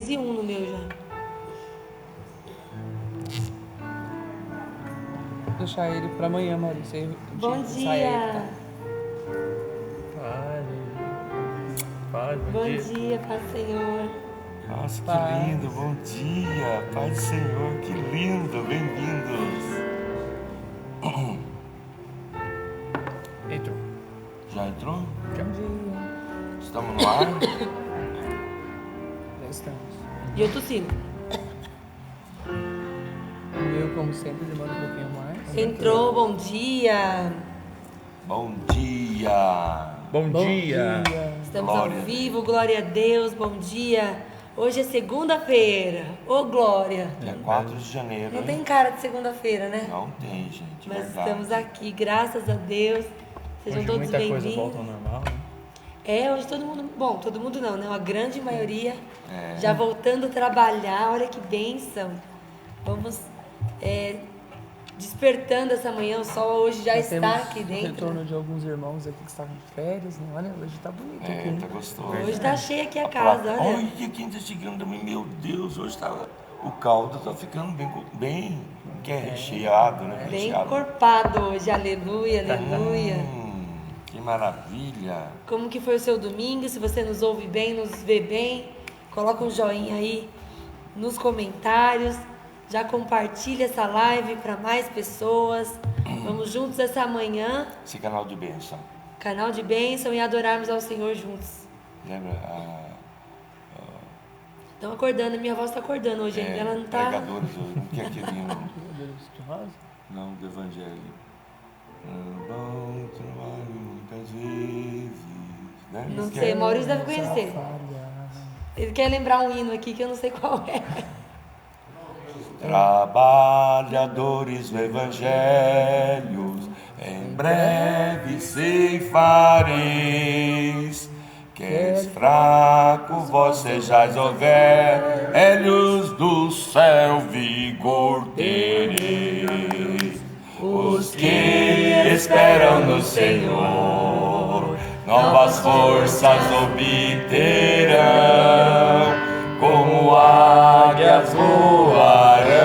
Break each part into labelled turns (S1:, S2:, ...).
S1: e um no meu já.
S2: Vou deixar ele pra amanhã, Maurício.
S1: Bom dia.
S3: Paz,
S1: Bom dia, Pai Senhor.
S3: Nossa, que lindo, bom dia, Pai do Senhor, que lindo, bem-vindos.
S2: Entrou.
S3: Já entrou?
S2: Bom dia.
S3: Estamos no ar?
S2: Já estamos.
S1: E eu tossindo.
S2: O meu, como sempre, demora um pouquinho mais.
S1: Entrou, bom dia.
S3: Bom dia.
S2: Bom dia.
S1: Estamos
S3: Glória
S1: ao
S3: a
S1: vivo, glória a Deus, bom dia. Hoje é segunda-feira. Ô, glória.
S3: Dia 4 de janeiro,
S1: Não
S3: hein?
S1: tem cara de segunda-feira, né?
S3: Não tem, gente,
S1: Mas
S3: verdade.
S1: estamos aqui, graças a Deus. Sejam
S2: Hoje
S1: todos
S2: muita coisa
S1: bem-vindos.
S2: volta ao normal, né?
S1: Hoje todo mundo, bom, todo mundo não, né? Uma grande maioria
S3: É.
S1: já voltando a trabalhar, olha que bênção. Vamos despertando essa manhã, o sol hoje já está
S2: temos
S1: aqui
S2: o
S1: dentro.
S2: retorno de alguns irmãos aqui que estavam de férias, né? Olha, hoje tá bonito aqui.
S3: É,
S2: hein?
S3: tá gostoso.
S1: Hoje tá cheia aqui a casa, olha.
S3: Olha quem tá chegando também, meu Deus, hoje tá... O caldo tá ficando bem que é recheado, né?
S1: Bem
S3: Recheado.
S1: encorpado hoje, aleluia, aleluia.
S3: Que maravilha.
S1: Como que foi o seu domingo? Se você nos ouve bem, nos vê bem, coloca um joinha aí nos comentários. Já compartilha essa live para mais pessoas. Vamos juntos essa manhã,
S3: Esse canal de bênção.
S1: canal de bênção, e adorarmos ao Senhor juntos.
S3: Lembra?
S1: Estão acordando, minha voz está acordando hoje ainda, ela não tá...
S3: Pregadores, não quer aquele hino,
S2: De rosa?
S3: não, do Evangelho. Bom trabalho muitas vezes, né?
S1: Não sei, Maurício deve conhecer. Ele quer lembrar um hino aqui que eu não sei qual é.
S3: Trabalhadores do Evangelho, em breve ceifareis. Queres fraco, vós sejais, ó velhos do céu, vigor tereis. Os que esperam no Senhor, novas forças obterão, como águias voarão,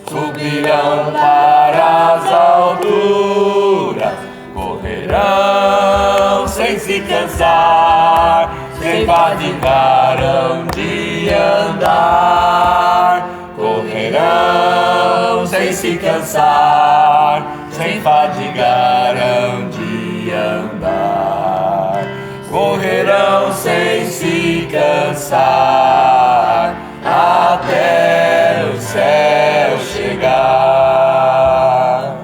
S3: subirão para as alturas, correrão sem se cansar, sem fadigarão de andar, correrão sem se cansar, sem fadigarão de andar, correrão sem se cansar, até o céu chegar.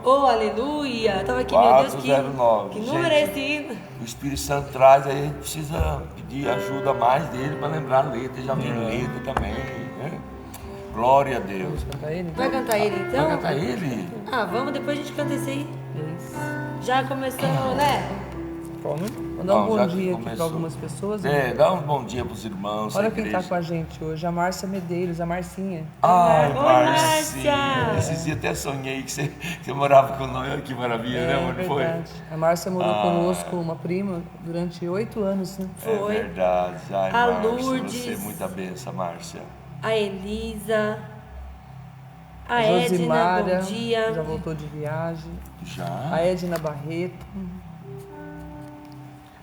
S1: Oh, aleluia! Tava aqui, meu Deus,
S3: 409.
S1: que número é esse hino?
S3: O Espírito Santo traz, aí a gente precisa pedir ajuda mais dele para lembrar a letra, já vem letra também, né? Glória a Deus.
S2: Cantar ele?
S1: Vai cantar ele então?
S3: Vai cantar ele?
S1: Ah, vamos, depois a gente canta esse aí.
S2: Isso.
S1: Já começou, né?
S2: Vou dar um
S3: Não,
S2: bom
S3: já
S2: dia aqui
S3: começou.
S2: para algumas pessoas.
S3: Dá um bom dia pros irmãos.
S2: Olha
S3: da
S2: quem
S3: igreja.
S2: tá com a gente hoje, a Márcia Medeiros, a Marcinha.
S3: Ai,
S1: Oi,
S3: Marcinha.
S1: Márcia.
S3: Esses dias até sonhei que você morava com nós. Olha que maravilha, né, amor? Foi?
S2: verdade. A Márcia morou conosco, uma prima, durante 8 anos, né?
S1: Foi.
S3: É verdade. Ai,
S1: A
S3: Márcia,
S1: Lourdes.
S3: você é muita benção, Márcia.
S1: A Elisa. A
S2: A
S1: Edna,
S2: Josimara
S1: bom dia.
S2: já voltou de viagem.
S3: Já?
S2: A Edna Barreto.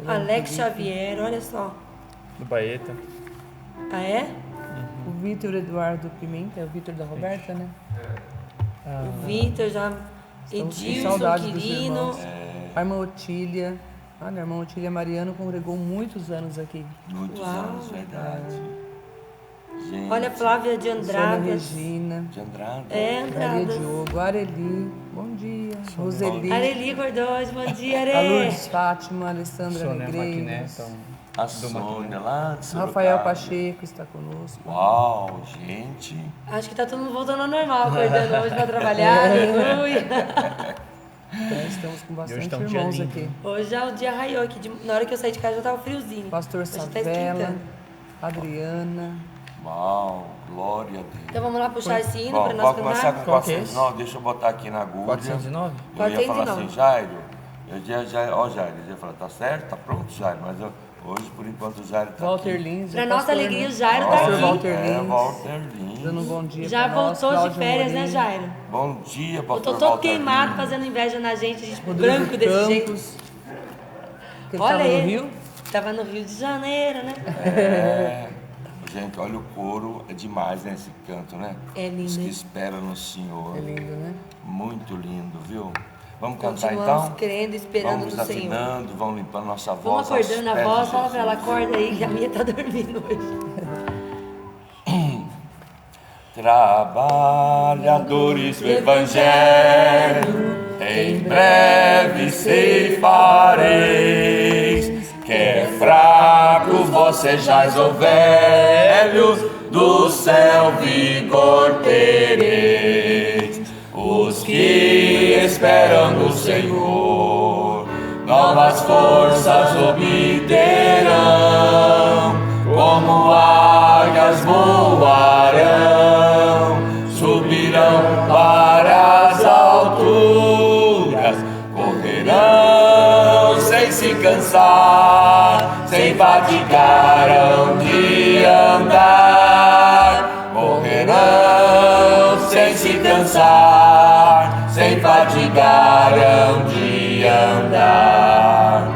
S1: Alex Xavier, olha só.
S4: Do Baeta.
S1: Ah, é?
S2: O Vitor Eduardo Pimenta, é o Vitor da Roberta, né?
S1: O Vitor já.
S2: Estamos com
S1: Edilson
S2: saudade dos
S1: Quirino.
S2: irmãos. A irmã Otília. Olha, a irmã Otília Mariano congregou muitos anos aqui.
S3: Muitos
S1: Uau.
S3: anos, verdade. Gente,
S1: Olha a Flávia de
S2: Sônia
S1: Andradas.
S2: Regina.
S3: de Andrada.
S1: É,
S2: Maria
S1: Andradas.
S2: Diogo, Areli, bom dia. Roseli,
S1: Areli Gordões, bom dia,
S2: a
S1: Are.
S2: Lourdes Fátima, Alessandra
S4: Sônia
S2: Negreiros,
S4: Maquineta.
S3: A Sônia lá de Sorocaba.
S2: Rafael Pacheco está conosco.
S3: Uau, gente.
S1: Acho que tá todo mundo voltando ao normal, acordando hoje pra trabalhar, aleluia.
S2: Então, estamos com bastante
S4: tá um dia
S2: irmãos
S4: lindo.
S2: aqui.
S1: Hoje já o dia raiou aqui, na hora que eu saí de casa já tava friozinho.
S2: Pastor
S1: Hoje tá
S2: Savela,
S1: esquentando.
S2: Adriana.
S3: Uau, glória a Deus.
S1: Então vamos lá puxar esse hino
S3: Bom,
S1: pra nós
S3: pode começar com
S1: cantar?
S4: Qual que é
S3: 409, deixa eu botar aqui na agulha.
S4: 409?
S3: Eu ia falar
S1: 409.
S3: assim, Jairo, ó Jairo, eu ia falar, tá certo, tá pronto, Jairo, mas Hoje, por enquanto, o Jairo está
S2: Walter
S3: aqui.
S2: Lins.
S1: Pra
S2: o
S1: nossa
S2: pastor,
S1: alegria,
S2: né?
S1: o Jairo tá
S2: Pastor
S1: aqui.
S2: Walter Lins.
S3: Walter Lins.
S2: Dando um bom dia
S1: Já
S2: pra nós,
S1: voltou de
S2: Cláudio
S1: férias, né,
S2: Morim,
S1: Jairo?
S3: Bom dia,
S1: Eu
S3: pastor
S1: tô todo
S3: Walter
S1: queimado
S3: Lins.
S1: fazendo inveja na gente, a gente
S2: Rodrigo
S1: branco desse
S2: Campos,
S1: jeito.
S2: Que ele
S1: Olha
S2: tava no
S1: ele.
S2: Rio.
S1: Tava no Rio de Janeiro, né?
S3: É. Gente, olha o coro, é demais, né, esse canto, né?
S1: É lindo,
S3: Os que
S1: hein?
S3: esperam no Senhor.
S2: É lindo, né?
S3: Muito lindo, viu? Vamos cantar
S1: Continuamos
S3: então?
S1: crendo, esperando
S3: Vamos
S1: no Senhor.
S3: afinando, vamos limpando nossa
S1: Vamos
S3: voz. aos
S1: acordando a
S3: pés de
S1: voz, fala pra ela,
S3: Jesus.
S1: acorda aí, que a minha tá dormindo hoje.
S3: Trabalhadores do Evangelho, em breve ceifareis. Quer fracos vós sejais ou velhos, do céu vigor tereis. Os que esperam no Senhor, novas forças obterão, como águias voarão, subirão para as alturas, correrão sem se cansar, sem fadigarão de andar, correrão sem se cansar, sem fadigarão de andar,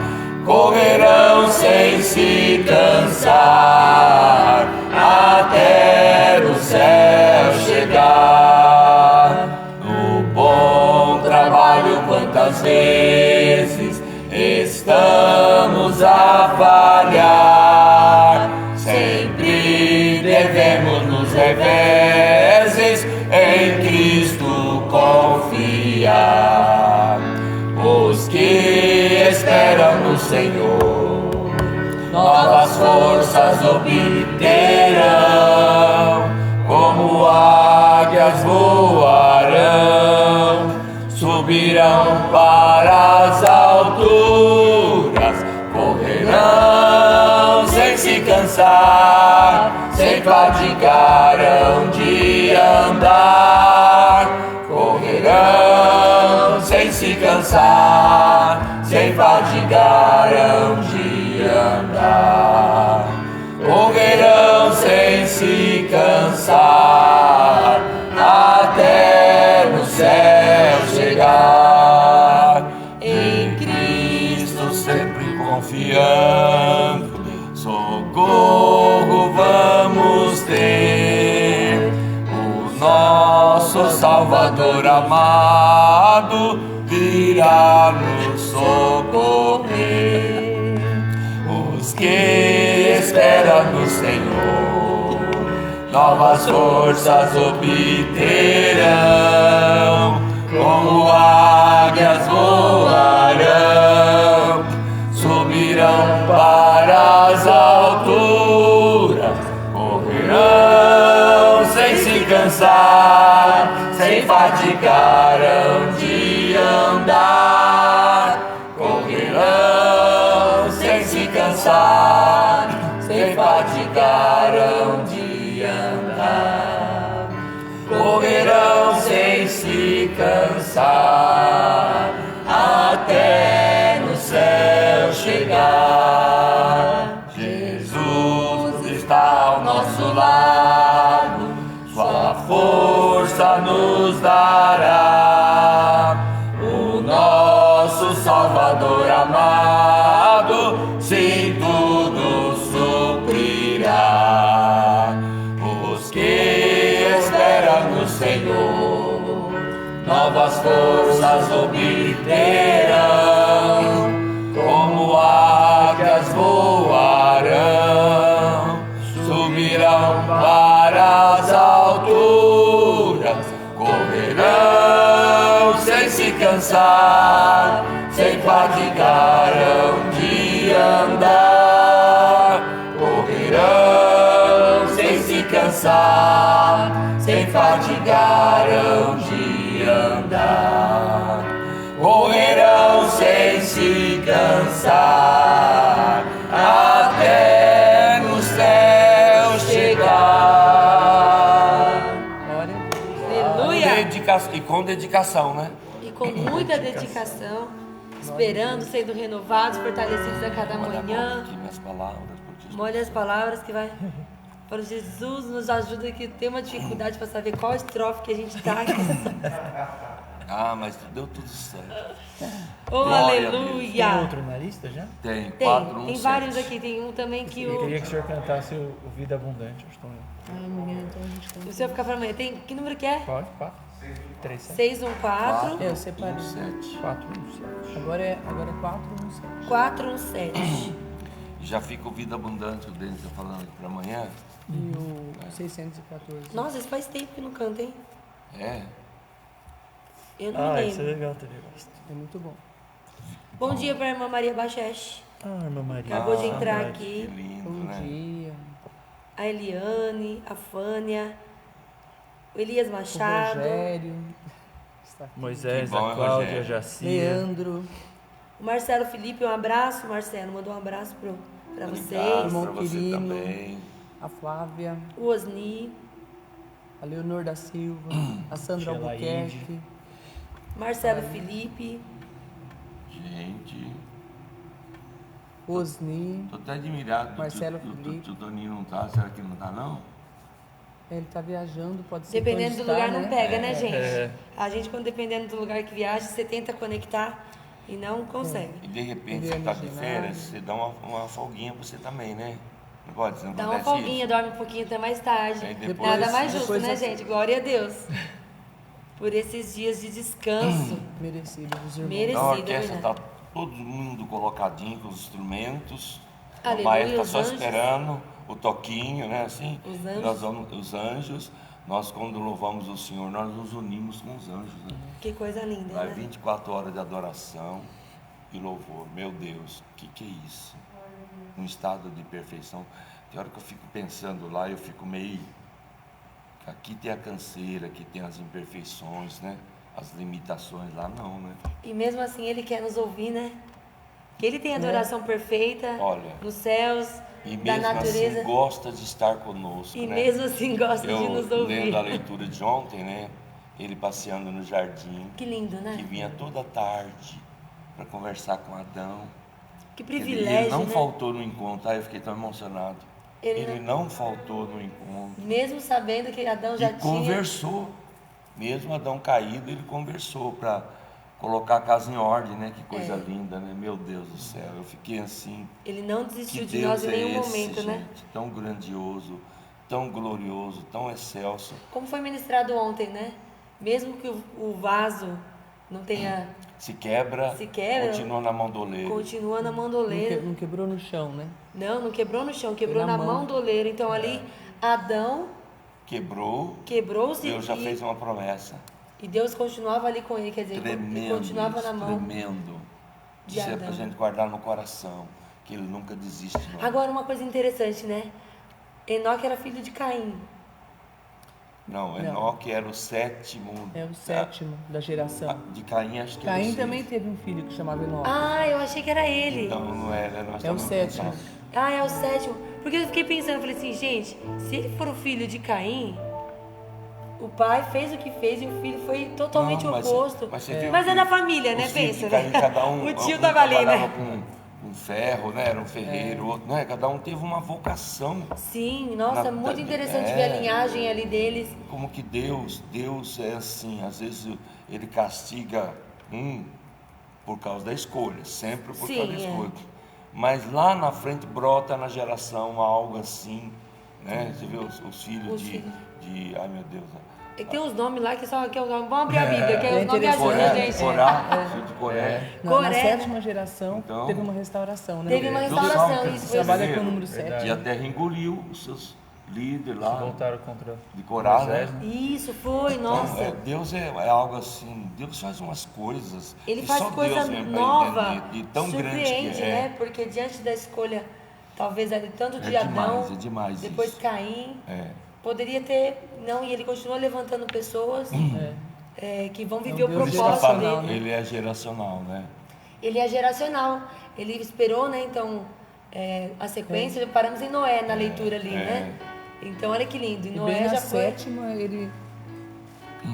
S3: correrão sem se cansar, até no céu chegar. No bom trabalho quantas vezes estamos a falhar, sempre devemos nos reveses em Cristo confiar. Os que esperam no Senhor, novas forças obterão, como águias voarão, subirão para as alturas, correrão sem se cansar, sem fadigarão de andar, correrão sem se cansar, sem fadigarão de andar, correrão sem se cansar, até no céu chegar. Em Cristo sempre confiando, socorro vamos ter. O nosso Salvador amado virá nos socorrer. Os que esperam no Senhor, novas forças obterão, como águias voarão, subirão para as alturas, correrão sem se cansar, sem fadigarão de andar, correrão sem se cansar, sem fadigarão de andar, correrão sem se cansar, até no céu chegar. Jesus está ao nosso lado, sua força nos dará. O nosso Salvador amado, sim, tudo suprirá. Os que esperam no Senhor, novas forças obterão, como águias voarão, subirão para as alturas, correrão sem se cansar, sem fadigarão de andar, correrão sem se cansar, sem fadigarão de andar, correrão sem se cansar, até no céu chegar.
S2: Glória a Deus.
S1: Aleluia!
S3: E com dedicação, né?
S1: E com muita dedicação. esperando, sendo renovados, fortalecidos a cada
S3: Olha a
S1: manhã.
S3: mão aqui, minhas palavras, porque
S1: Molha as palavras que vai. Para Jesus nos ajuda que tem uma dificuldade para saber qual estrofe que a gente tá aqui.
S3: Ah, mas deu tudo certo.
S1: Oh,
S3: Glória a
S4: Tem
S1: aleluia!
S4: outro na lista já?
S3: Tem,
S1: Tem,
S3: 4, 1,
S1: tem
S3: 7.
S1: vários aqui. Tem um também que
S4: Eu
S1: o
S4: queria que o senhor cantasse o Vida Abundante.
S2: Amanhã então a gente canta.
S1: senhor ficar para amanhã. Tem que número que é?
S4: Pode? 4? 3, 7.
S1: 614
S2: Eu separei.
S3: 7.
S4: 4, 1, 7.
S2: Agora é 4, 1, 7.
S1: 417.
S3: Já fica o Vida Abundante, o Denis está falando aqui para amanhã.
S2: E o 614.
S1: Nossa, isso faz tempo que não canta, hein?
S3: É.
S1: Eu não me
S4: Isso é
S1: lembro.
S4: legal também. Eu gosto.
S2: É muito bom.
S1: Bom dia para a irmã Maria Bacheche.
S4: Irmã Maria.
S1: Acabou de entrar
S4: saudade.
S3: Que
S1: aqui.
S3: lindo,
S2: Bom
S3: né?
S2: dia.
S1: A Eliane, a Fânia, o Elias
S2: O
S1: Machado,
S2: Rogério. Está aqui.
S4: Moisés,
S3: Que bom,
S4: a Cláudia, a
S3: Rogério.
S4: Jacia.
S2: Leandro.
S1: o Marcelo Felipe. Um abraço, Marcelo. Mandou um abraço para
S3: Obrigado
S1: vocês.
S2: Irmão
S3: pra você
S2: Quirino.
S3: também.
S2: A Flávia.
S1: O Osni,
S2: A Leonor da Silva. A Sandra
S4: Tia
S2: Albuquerque.
S1: Marcelo Felipe.
S3: Gente,
S2: Osni.
S3: tô até admirado.
S2: Marcelo
S3: que
S2: Felipe.
S3: o Toninho não tá. Será que não tá, não?
S2: Ele tá viajando, pode ser.
S1: Dependendo
S2: que
S1: do
S2: onde
S1: lugar
S2: está,
S1: não pega, né, gente?
S4: É.
S1: A gente, quando dependendo do lugar que viaja, você tenta conectar e não consegue.
S3: E de repente
S2: Ele é
S3: você tá de
S2: original.
S3: férias, você dá uma folguinha pra você também, né? Não pode? Você não
S1: Dá uma
S3: acontece
S1: folguinha, dorme um pouquinho até mais tarde.
S3: Aí depois-
S1: Nada mais justo,
S2: depois
S1: né,
S2: assim-
S1: gente? Glória a Deus. Por esses dias de descanso.
S2: Merecido dos irmãos.
S1: Merecido.
S3: Na orquestra
S1: né?
S3: tá todo mundo colocadinho com os instrumentos.
S1: Aleluia,
S3: O maestro tá
S1: os
S3: só
S1: anjos.
S3: esperando o toquinho, né? Assim.
S1: Os anjos.
S3: Nós vamos, os anjos. Nós, quando louvamos o Senhor, nós nos unimos com os anjos. Né?
S1: Que coisa linda,
S3: Vai
S1: né?
S3: 24 horas de adoração e louvor. Meu Deus, o que é isso? Um estado de perfeição. Tem hora que eu fico pensando lá, eu fico meio... Aqui tem a canseira, aqui tem as imperfeições, né? As limitações, lá não, né?
S1: E mesmo assim ele quer nos ouvir, né? Que ele tem adoração perfeita
S3: Olha,
S1: nos céus,
S3: E
S1: da
S3: mesmo
S1: natureza.
S3: assim gosta de estar conosco,
S1: E
S3: né?
S1: mesmo assim gosta de
S3: Eu
S1: nos ouvir.
S3: lendo a leitura de ontem, né? Ele passeando no jardim,
S1: Que lindo,
S3: que
S1: né?
S3: vinha toda tarde para conversar com Adão.
S1: Que
S3: Ele
S1: privilégio,
S3: não
S1: né?
S3: faltou no encontro, eu fiquei tão emocionado.
S1: Ele
S3: Ele não faltou no encontro.
S1: Mesmo sabendo que Adão já
S3: E
S1: tinha...
S3: conversou. Mesmo Adão caído, ele conversou para colocar a casa em ordem, né? Que coisa linda, né? Meu Deus do céu, eu fiquei assim.
S1: Ele não
S3: Que
S1: desistiu de
S3: Deus
S1: nós em
S3: é
S1: nenhum
S3: esse,
S1: momento, né?
S3: gente? Tão grandioso, tão glorioso, tão excelso.
S1: Como foi ministrado ontem, né? Mesmo que o vaso não tenha...
S3: Se quebra, continua na mão do oleiro.
S1: Continua na mão do oleiro.
S2: Não quebrou no chão, né?
S1: Não quebrou no chão, quebrou
S2: na
S1: na
S2: mão.
S1: mão do oleiro. Então ali, Adão
S3: Quebrou,
S1: quebrou-se
S3: Deus já fez uma promessa.
S1: e Deus continuava ali com ele, quer dizer, ele
S3: Tremendo,
S1: continuava na
S3: isso,
S1: mão.
S3: tremendo.
S1: de
S3: Isso é
S1: Adão.
S3: pra gente guardar no coração, que ele nunca desiste. Não.
S1: Agora, uma coisa interessante, né? Enoque era filho de Caim.
S3: Não, Enoque era o sétimo.
S2: É o sétimo da geração.
S3: De Caim, acho que era o
S2: Caim
S3: sexto.
S2: também teve um filho que chamava Enoque.
S1: Ah, eu achei que era ele.
S3: Então não era, nós
S2: É o
S3: estamos
S2: sétimo.
S3: pensando.
S1: Ah, é o sétimo. Porque eu fiquei pensando, eu falei assim, gente, se ele for o filho de Caim, o pai fez o que fez e o filho foi totalmente
S3: Não, mas-
S1: oposto.
S3: mas você viu
S1: Mas
S3: que
S1: é da família, né?
S3: Os filhos
S1: Pensa,
S3: de Caim,
S1: né?
S3: cada um,
S1: O tio
S3: um
S1: tava ali,
S3: trabalhava
S1: né?
S3: com ferro, né? Era um ferreiro, o outro, né? Cada um teve uma vocação.
S1: Sim, nossa,
S3: Na-
S1: muito interessante
S3: é.
S1: ver a linhagem ali deles.
S3: Como que Deus é assim, às vezes ele castiga por causa da escolha, sempre por
S1: Sim,
S3: causa da
S1: é.
S3: escolha. Mas lá na frente brota na geração algo assim, né? Você vê os filhos
S1: Os
S3: de,
S1: filhos.
S3: de. Ai meu Deus.
S1: E tem uns nomes lá que só que é o nome. Vamos abrir a Bíblia, que os nomes
S2: interessante.
S1: ajudam a
S3: Coré,
S1: gente.
S3: Corá, filho de Coré.
S2: Na
S1: Coré.
S2: sétima geração
S3: Então,
S2: teve uma restauração, né?
S1: Teve uma
S3: Deus
S1: restauração,
S3: salva,
S1: isso foi
S2: Trabalha
S3: Você
S2: com o
S3: vê?
S2: número 7.
S3: E a terra engoliu os seus líderes lá
S4: Voltaram contra
S3: de Corá,
S4: Moisés,
S3: né?
S1: Isso, foi,
S3: Então,
S1: nossa.
S3: Deus é algo assim, Deus faz umas coisas
S1: Ele
S3: que
S1: faz
S3: só
S1: coisa
S3: Deus mesmo pra
S1: nova,
S3: entender, de tão grande
S1: surpreende,
S3: que é.
S1: né? Porque diante da escolha, talvez ali, tanto de
S3: É demais,
S1: Adão,
S3: é demais
S1: depois
S3: isso.
S1: Caim,
S3: É.
S1: poderia ter, não, e ele continua levantando pessoas que vão viver o
S2: Deus
S3: Por isso que eu
S1: propósito
S3: falo,
S2: geracional,
S1: dele.
S3: ele é geracional, né?
S1: Ele é geracional, ele esperou, né, então, a sequência, paramos em Noé na leitura ali, né? Então, olha que lindo, e
S2: E
S1: Noé
S2: bem na
S1: já foi...
S2: sétima ele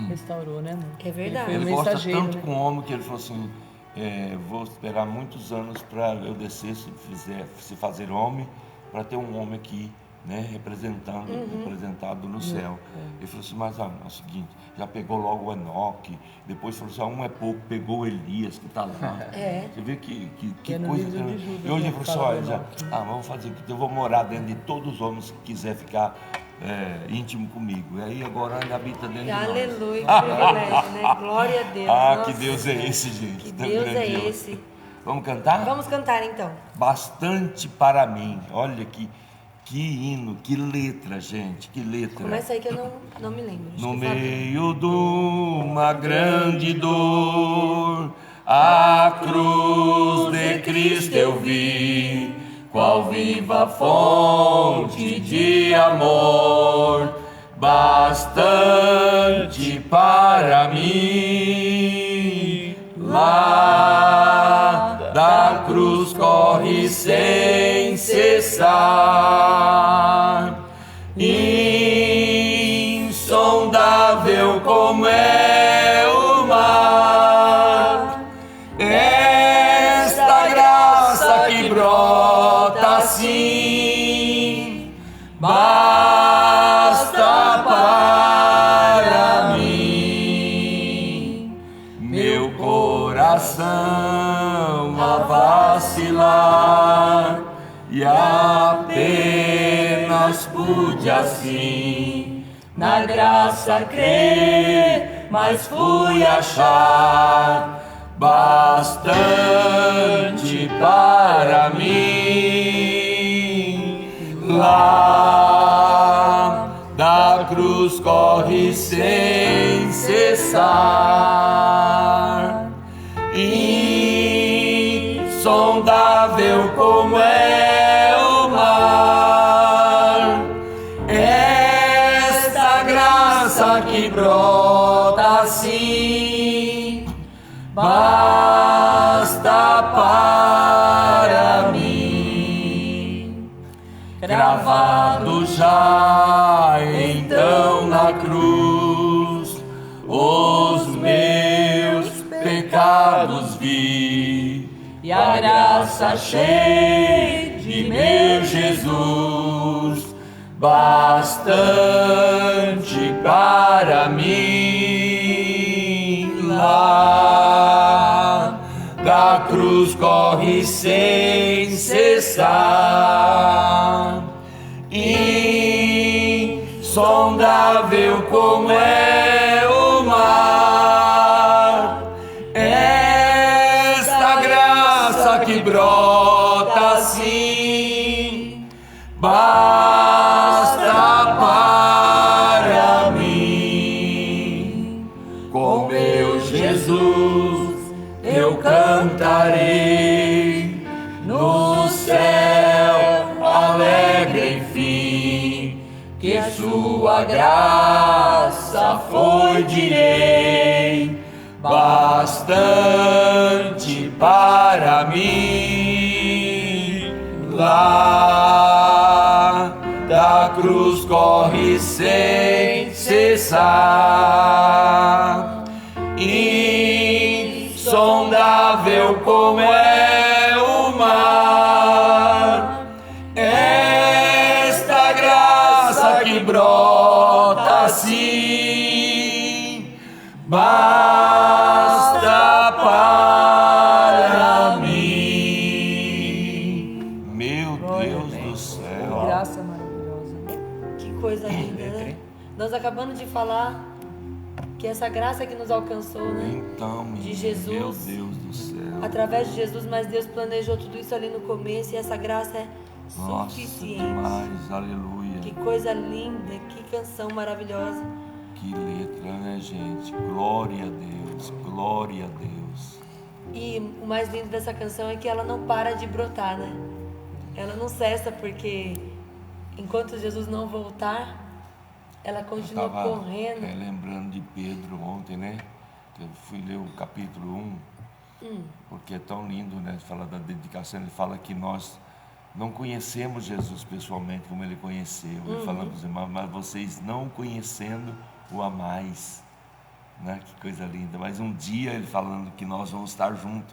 S2: restaurou, né, mano?
S1: É verdade.
S2: Ele
S3: Ele
S2: foi o
S3: gosta
S2: mensageiro,
S3: tanto
S2: né?
S3: com o homem que ele falou assim, vou esperar muitos anos para eu descer, se fazer homem, para ter um homem aqui, né, representado no céu. Ele falou assim, mas é o seguinte, já pegou logo o Enoque, depois falou assim, um é pouco, pegou o Elias que está lá. Você vê que
S2: no
S3: coisa.
S2: livro de Judas,
S3: E hoje
S2: né,
S3: ele falou
S2: fala
S3: assim,
S2: do
S3: olha,
S2: Enoque.
S3: vamos fazer o que eu vou morar dentro de todos os homens que quiser ficar íntimo comigo. E aí agora ele habita dentro de nós.
S1: Aleluia, que privilégio, né? Glória a Deus.
S3: Que
S1: Nossa
S3: Deus é
S1: Senhora.
S3: esse, gente.
S1: Que
S3: tão
S1: Deus é
S3: grandioso.
S1: esse.
S3: Vamos cantar?
S1: Vamos cantar então.
S3: Bastante para mim. Olha que hino, que letra, gente, que letra.
S1: Começa aí que eu não me lembro. Acho
S3: No
S1: que o Fábio-
S3: meio de uma grande dor, a cruz de Cristo eu vi, qual viva fonte de amor, bastante para mim. Lá da cruz corre sem cessar, insondável como é o mar, esta graça que brota assim, basta para mim. Meu coração a vacilar e apenas pude assim na graça crer, mas fui achar bastante para mim. Lá da cruz corre sem cessar, insondável como é o mar, esta graça que brota assim, basta para mim. Gravado já então na cruz, os meus pecados vi, e a graça cheia de meu Jesus, bastante para mim. Lá da cruz corre sem cessar, insondável como é o mar, esta graça que brota assim, basta para mim. Com meu Jesus eu cantarei no céu alegre enfim, que sua graça foi, direi, bastante para mim. Lá da cruz corre sem cessar, insondável como é o mar, esta graça que brota assim, basta para mim. Meu Deus do céu.
S2: Graça maravilhosa.
S1: Que coisa linda, né? Nós acabamos de falar que essa graça que nos alcançou, né?
S3: Então,
S1: De
S3: menino,
S1: Jesus.
S3: meu Deus do céu.
S1: Através de Jesus, mas Deus planejou tudo isso ali no começo e essa graça é
S3: Nossa,
S1: suficiente.
S3: demais, aleluia.
S1: Que coisa linda, que canção maravilhosa.
S3: Que letra, né, gente? Glória a Deus, glória a Deus.
S1: E o mais lindo dessa canção é que ela não para de brotar, né? Ela não cessa, porque enquanto Jesus não voltar, ela continua
S3: Eu tava
S1: correndo.
S3: lembrando de Pedro ontem, né? Eu fui ler o capítulo 1, porque é tão lindo, né? Fala da dedicação, ele fala que nós não conhecemos Jesus pessoalmente como ele conheceu. Ele falando para os irmãos, mas vocês não conhecendo o amais, né? Que coisa linda. Mas um dia ele falando que nós vamos estar juntos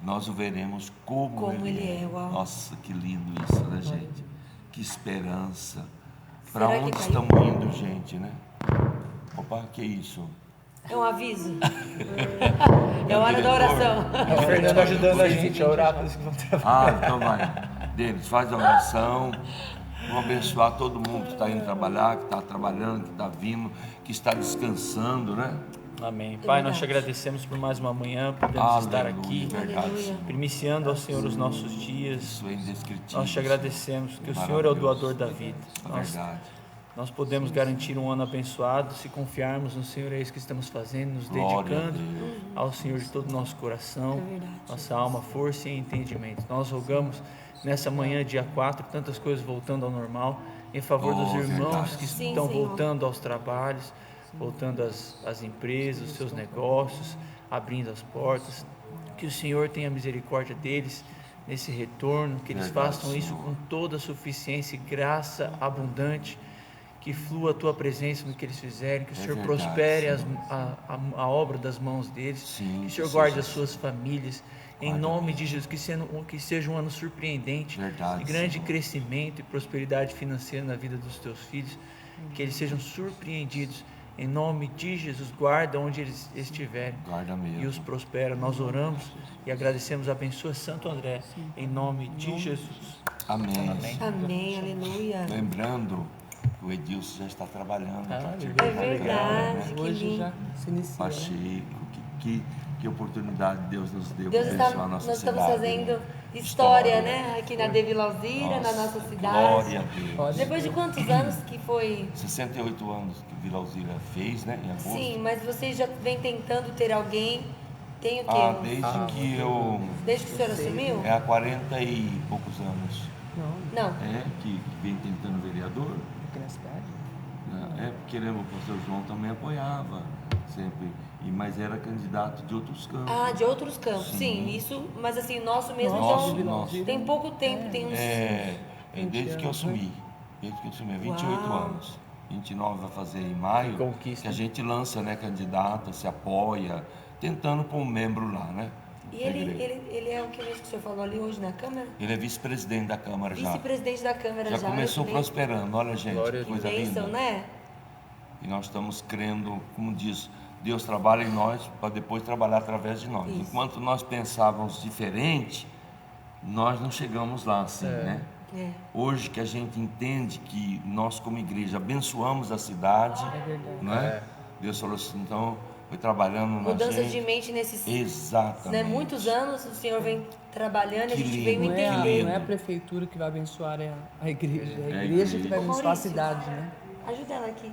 S3: nós o veremos como Ele é.
S1: Uau.
S3: Nossa, que lindo isso, né, gente? Que esperança. Para
S1: Será que
S3: onde
S1: caiu?
S3: estamos indo, gente, né? Opa, que isso?
S1: É um aviso. É hora da oração.
S4: É o Fernando ajudando a gente a orar para os que vão trabalhar.
S3: Então vai. Denis, faz a oração. Vamos abençoar todo mundo que está indo trabalhar, que está trabalhando, que está vindo, que está descansando, né?
S4: Amém. Pai, nós te agradecemos por mais uma manhã, podemos estar aqui,
S3: Verdade, Senhor.
S4: primiciando ao Senhor os nossos dias.
S3: Isso é indescritível.
S4: Nós te agradecemos que o Senhor é o doador da vida.
S3: Verdade.
S4: Nós podemos garantir um ano abençoado se confiarmos no Senhor. É isso que estamos fazendo, nos
S3: Glória a
S4: dedicando
S3: Deus.
S4: ao Senhor de todo o nosso coração,
S1: É verdade.
S4: nossa alma, força e entendimento. Nós rogamos nessa manhã, dia 4, tantas coisas voltando ao normal, em favor dos irmãos
S3: verdade.
S4: que
S1: Sim,
S4: estão
S1: Senhor.
S4: voltando aos trabalhos, voltando às empresas, os seus negócios, abrindo as portas. Que o Senhor tenha misericórdia deles nesse retorno, que eles
S3: Verdade,
S4: façam isso
S3: Senhor.
S4: com toda a suficiência e graça abundante, que flua a tua presença no que eles fizerem, que o Senhor
S3: verdade,
S4: prospere
S3: Senhor.
S4: a obra das mãos deles,
S3: Sim,
S4: que o Senhor
S3: que
S4: guarde
S3: seja
S4: as suas famílias, em
S3: Guarda
S4: nome
S3: mesmo.
S4: de Jesus, que seja um ano surpreendente,
S3: Verdade,
S4: de grande
S3: Senhor.
S4: crescimento e prosperidade financeira na vida dos teus filhos, que eles sejam surpreendidos, em nome de Jesus. Guarda onde eles estiverem
S3: Guarda mesmo.
S4: e os prospera. Nós oramos e agradecemos, abençoa Santo André, em nome de Jesus.
S3: Amém.
S1: Amém, aleluia.
S3: Lembrando que o Edilson já está trabalhando a partir de
S1: É
S3: agora,
S1: verdade,
S3: né?
S1: que
S2: Hoje
S1: lindo.
S2: já se inicia. né?
S3: Pacheco, que oportunidade Deus nos deu
S1: Deus
S3: para
S1: está,
S3: abençoar a nossa
S1: nós
S3: cidade.
S1: estamos fazendo história, né? Aqui na De Vila Alzira, na nossa cidade.
S3: Glória a Deus.
S2: Olha.
S1: Depois de quantos anos que foi?
S3: 68 anos que Vila Alzira fez, né? Em agosto.
S1: Sim, mas você já vem tentando ter alguém, tem o quê?
S3: Desde que eu...
S1: Desde que o senhor assumiu?
S3: É há 40 e poucos anos.
S2: Não,
S1: Não.
S3: Que vem tentando vereador.
S2: aqui na cidade.
S3: Né? É porque lembra, o pastor João também apoiava sempre. Mas era candidato de outros campos.
S1: Ah, de outros campos, sim.
S3: Sim.
S1: Isso, mas assim, nosso mesmo
S3: Nosso,
S1: então,
S3: nosso.
S1: tem pouco tempo, tem uns.
S3: Desde que eu assumi. Desde que eu assumi, há 28
S1: Uau.
S3: anos. 29 vai fazer em maio.
S4: Conquista.
S3: Que a gente lança, né, candidata, se apoia, tentando pôr um membro lá, né?
S1: E
S3: da igreja.
S1: ele é o que mesmo que o senhor falou ali hoje na Câmara?
S3: Ele é vice-presidente da Câmara já.
S1: Vice-presidente da Câmara já.
S3: Já começou
S1: que
S3: prosperando, olha gente,
S4: Glória a
S3: que coisa
S1: bênção,
S3: linda.
S1: né?
S3: E nós estamos crendo, como diz, Deus trabalha em nós para depois trabalhar através de nós.
S1: Isso.
S3: Enquanto nós pensávamos diferente, nós não chegamos lá assim, né?
S1: É.
S3: Hoje que a gente entende que nós como igreja abençoamos a cidade, não é? Deus falou assim, então foi trabalhando na
S1: Mudança
S3: gente.
S1: de mente nesses
S3: Exatamente.
S1: né, muitos anos o senhor vem trabalhando e a
S3: Que
S1: gente
S3: lindo.
S1: veio
S2: Não é,
S1: entender.
S2: não é a prefeitura que vai abençoar a igreja, é
S3: É
S2: a
S3: a
S2: igreja que vai
S3: igreja.
S2: abençoar a cidade, né?
S1: Ajuda ela aqui.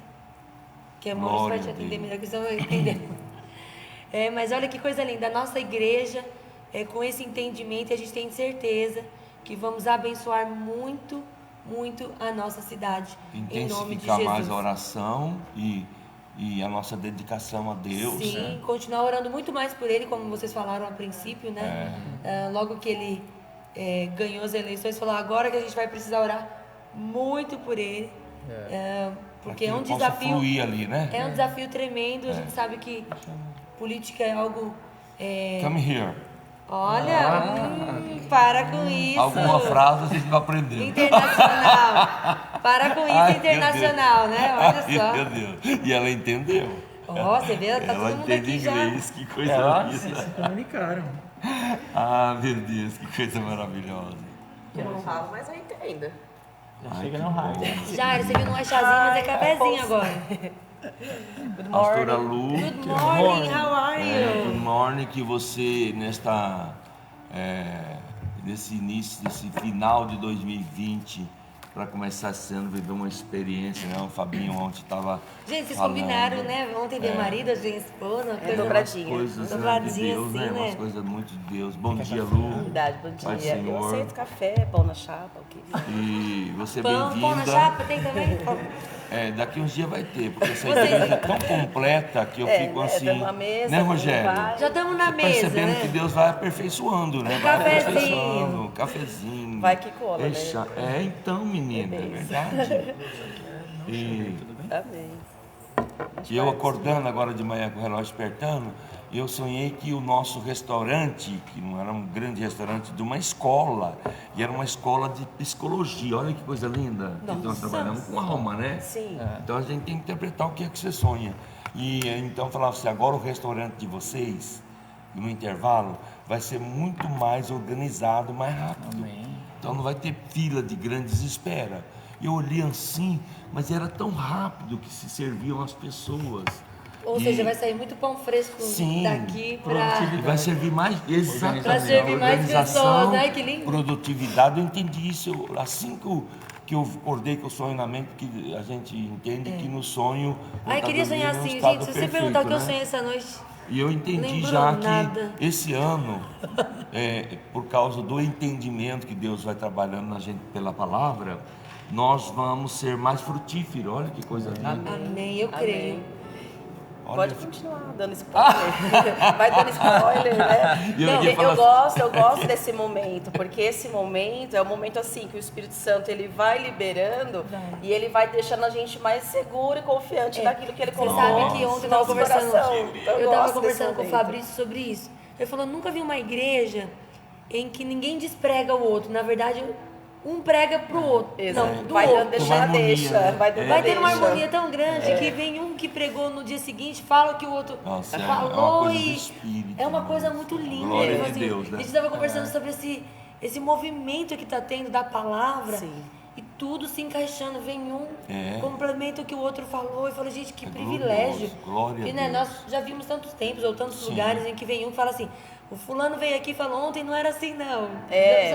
S1: Que a Maurício
S3: Glória
S1: vai te
S3: a
S1: atender
S3: Deus.
S1: melhor que o senhor vai entender. Mas olha que coisa linda. A nossa igreja, com esse entendimento, a gente tem certeza que vamos abençoar muito, muito a nossa cidade. Em nome de
S3: Intensificar
S1: Jesus.
S3: mais a oração e a nossa dedicação a Deus.
S1: Sim,
S3: né?
S1: continuar orando muito mais por ele, como vocês falaram a princípio, né? Logo que ele ganhou as eleições, falou agora que a gente vai precisar orar muito por ele. Porque é um
S3: Para que ele possa
S1: desafio.
S3: fluir ali, né?
S1: É um desafio tremendo. A gente sabe que política é algo.
S3: Come here.
S1: Olha, para com isso.
S3: Alguma frase a gente vai aprender.
S1: Internacional. Para com isso,
S3: Ai, meu
S1: internacional, né? Olha
S3: Ai,
S1: só.
S3: meu Deus. E ela entendeu.
S1: Ó, você vê, tá
S3: Ela
S1: todo mundo
S3: entende
S1: aqui já.
S3: inglês, que coisa
S4: Vocês
S3: linda.
S4: se comunicaram.
S3: Ah, meu Deus, que coisa maravilhosa.
S5: Eu não falo, mas eu entendo.
S4: Já chega no raio.
S1: Jair, você viu não é chazinho, mas é cafezinho agora.
S3: Pastora Lu,
S1: Good morning, how are you?
S3: good morning, que você nesse início, desse final de 2020, para começar esse ano, viver uma experiência, né? O Fabinho ontem estava
S1: Gente, vocês
S3: falando.
S1: combinaram, né? Ontem veio marido, hoje vem esposa, uma coisa
S5: dobradinha.
S3: Coisas, né, de
S1: Dobradinha
S3: Deus,
S1: assim,
S3: né?
S1: né?
S3: Umas coisas muito de Deus. Bom dia, Lu.
S5: Verdade, bom
S3: Pai do
S5: dia. Eu
S3: Senhor.
S5: aceito café, pão na chapa, o que
S3: E você
S1: Pão na
S3: bem-vinda.
S1: chapa tem também?
S3: Daqui uns dias vai ter, porque essa igreja é tão completa que eu fico assim.
S5: tem uma mesa,
S3: né, Rogério?
S5: vai.
S1: Já estamos na
S3: Tô
S1: mesa,
S3: percebendo
S1: né?
S3: que Deus vai aperfeiçoando, né? Vai
S1: Cafezinho.
S3: aperfeiçoando, cafezinho.
S5: Vai que cola, né?
S3: Então, menina, é verdade. E
S5: Amém.
S3: E eu acordando agora de manhã com o relógio despertando, eu sonhei que o nosso restaurante, que não era um grande restaurante, de uma escola, e era uma escola de psicologia. Olha que coisa linda. Que nós trabalhamos com alma, né?
S5: Sim.
S3: Então a gente tem que interpretar o que é que você sonha. E então falava assim, agora o restaurante de vocês, no intervalo, vai ser muito mais organizado, mais rápido.
S4: Amém.
S3: Então não vai ter fila de grande espera. Eu olhei assim, mas era tão rápido que se serviam as pessoas.
S1: Ou seja, vai sair muito pão fresco
S3: Sim,
S1: daqui para...
S3: E vai servir mais, exatamente,
S1: Pra servir mais
S3: organização,
S1: pessoas. Ai, que lindo.
S3: produtividade. Eu entendi isso assim que eu acordei com o sonho na mente, que a gente entende que no sonho...
S1: Ai,
S3: tá
S1: queria sonhar
S3: dormindo em um
S1: assim,
S3: estado
S1: gente. Se você
S3: perfeito,
S1: perguntar o que eu
S3: né?
S1: sonhei essa noite...
S3: E eu entendi
S1: Lembrou
S3: já
S1: nada.
S3: que esse ano, por causa do entendimento que Deus vai trabalhando na gente pela palavra, nós vamos ser mais frutíferos. Olha que coisa linda.
S1: Amém, eu creio.
S3: Olha,
S5: Pode continuar dando spoiler. Vai dando spoiler, né?
S3: E eu
S5: Não,
S3: ia falar
S5: eu gosto desse momento, porque esse momento é o momento assim que o Espírito Santo ele vai liberando e ele vai deixando a gente mais seguro e confiante daquilo que ele
S1: Você
S5: colocou.
S1: sabe que ontem eu estava
S5: no nosso
S1: conversando,
S5: coração. Então,
S1: eu
S5: gosto
S1: tava
S5: desse
S1: conversando com o
S5: momento.
S1: Fabrício sobre isso. Ele falou, nunca vi uma igreja em que ninguém desprega o outro. Na verdade, um prega pro outro.
S5: Exato.
S1: Não, do
S5: Vai
S1: outro.
S5: dando deixa
S3: Uma
S5: na
S3: harmonia,
S5: deixa.
S3: né?
S5: Vai dando
S1: Vai
S5: a
S1: ter uma
S5: deixa.
S1: harmonia tão grande que vem um que pregou no dia seguinte, fala que o outro
S3: Nossa, é uma
S1: falou
S3: coisa do
S1: e
S3: espírito,
S1: é uma
S3: né?
S1: coisa muito linda.
S3: Glória
S1: Ele
S3: de
S1: falou assim,
S3: Deus, né?
S1: A gente estava conversando sobre esse movimento que está tendo da palavra
S5: Sim.
S1: e tudo se encaixando. Vem um,
S3: É.
S1: complementa o que o outro falou e falou, gente, que
S3: É
S1: privilégio.
S3: glorioso, glória a
S1: Porque, né,
S3: Deus.
S1: nós já vimos tantos tempos ou tantos
S3: Sim.
S1: lugares em que vem um que fala assim, o fulano veio aqui e falou, ontem não era assim não.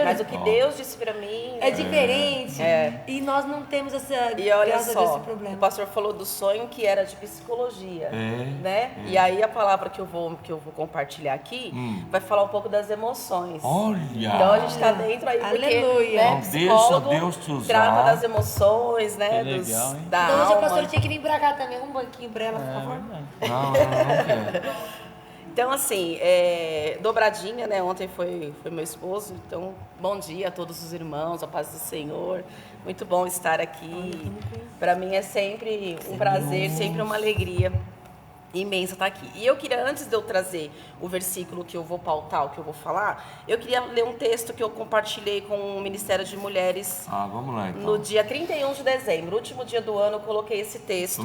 S5: Mas o que Deus disse pra mim
S1: É diferente.
S5: É.
S1: E nós não temos essa,
S5: E olha
S1: graças a
S5: só,
S1: Deus, esse
S5: o
S1: problema.
S5: pastor falou do sonho que era de psicologia, né?
S3: É.
S5: E aí a palavra que eu vou compartilhar aqui vai falar um pouco das emoções.
S3: Olha!
S5: Então a gente está dentro aí porque
S1: Aleluia.
S5: né,
S3: Não
S5: psicólogo
S3: deixa Deus te usar.
S5: trata das emoções, né?
S4: Que legal, hein?
S5: Da
S1: Então hoje a
S5: alma.
S1: pastora tinha que vir pra cá também, um banquinho pra ela, por favor.
S3: Não quero.
S5: Então, assim, dobradinha, né? Ontem foi meu esposo. Então, bom dia a todos os irmãos, a paz do Senhor. Muito bom estar aqui. Para mim é sempre um prazer, sempre uma alegria imensa estar aqui. E eu queria, antes de eu trazer o versículo que eu vou pautar, o que eu vou falar, eu queria ler um texto que eu compartilhei com o Ministério de Mulheres
S3: Vamos lá então.
S5: no dia 31 de dezembro, último dia do ano, eu coloquei esse texto,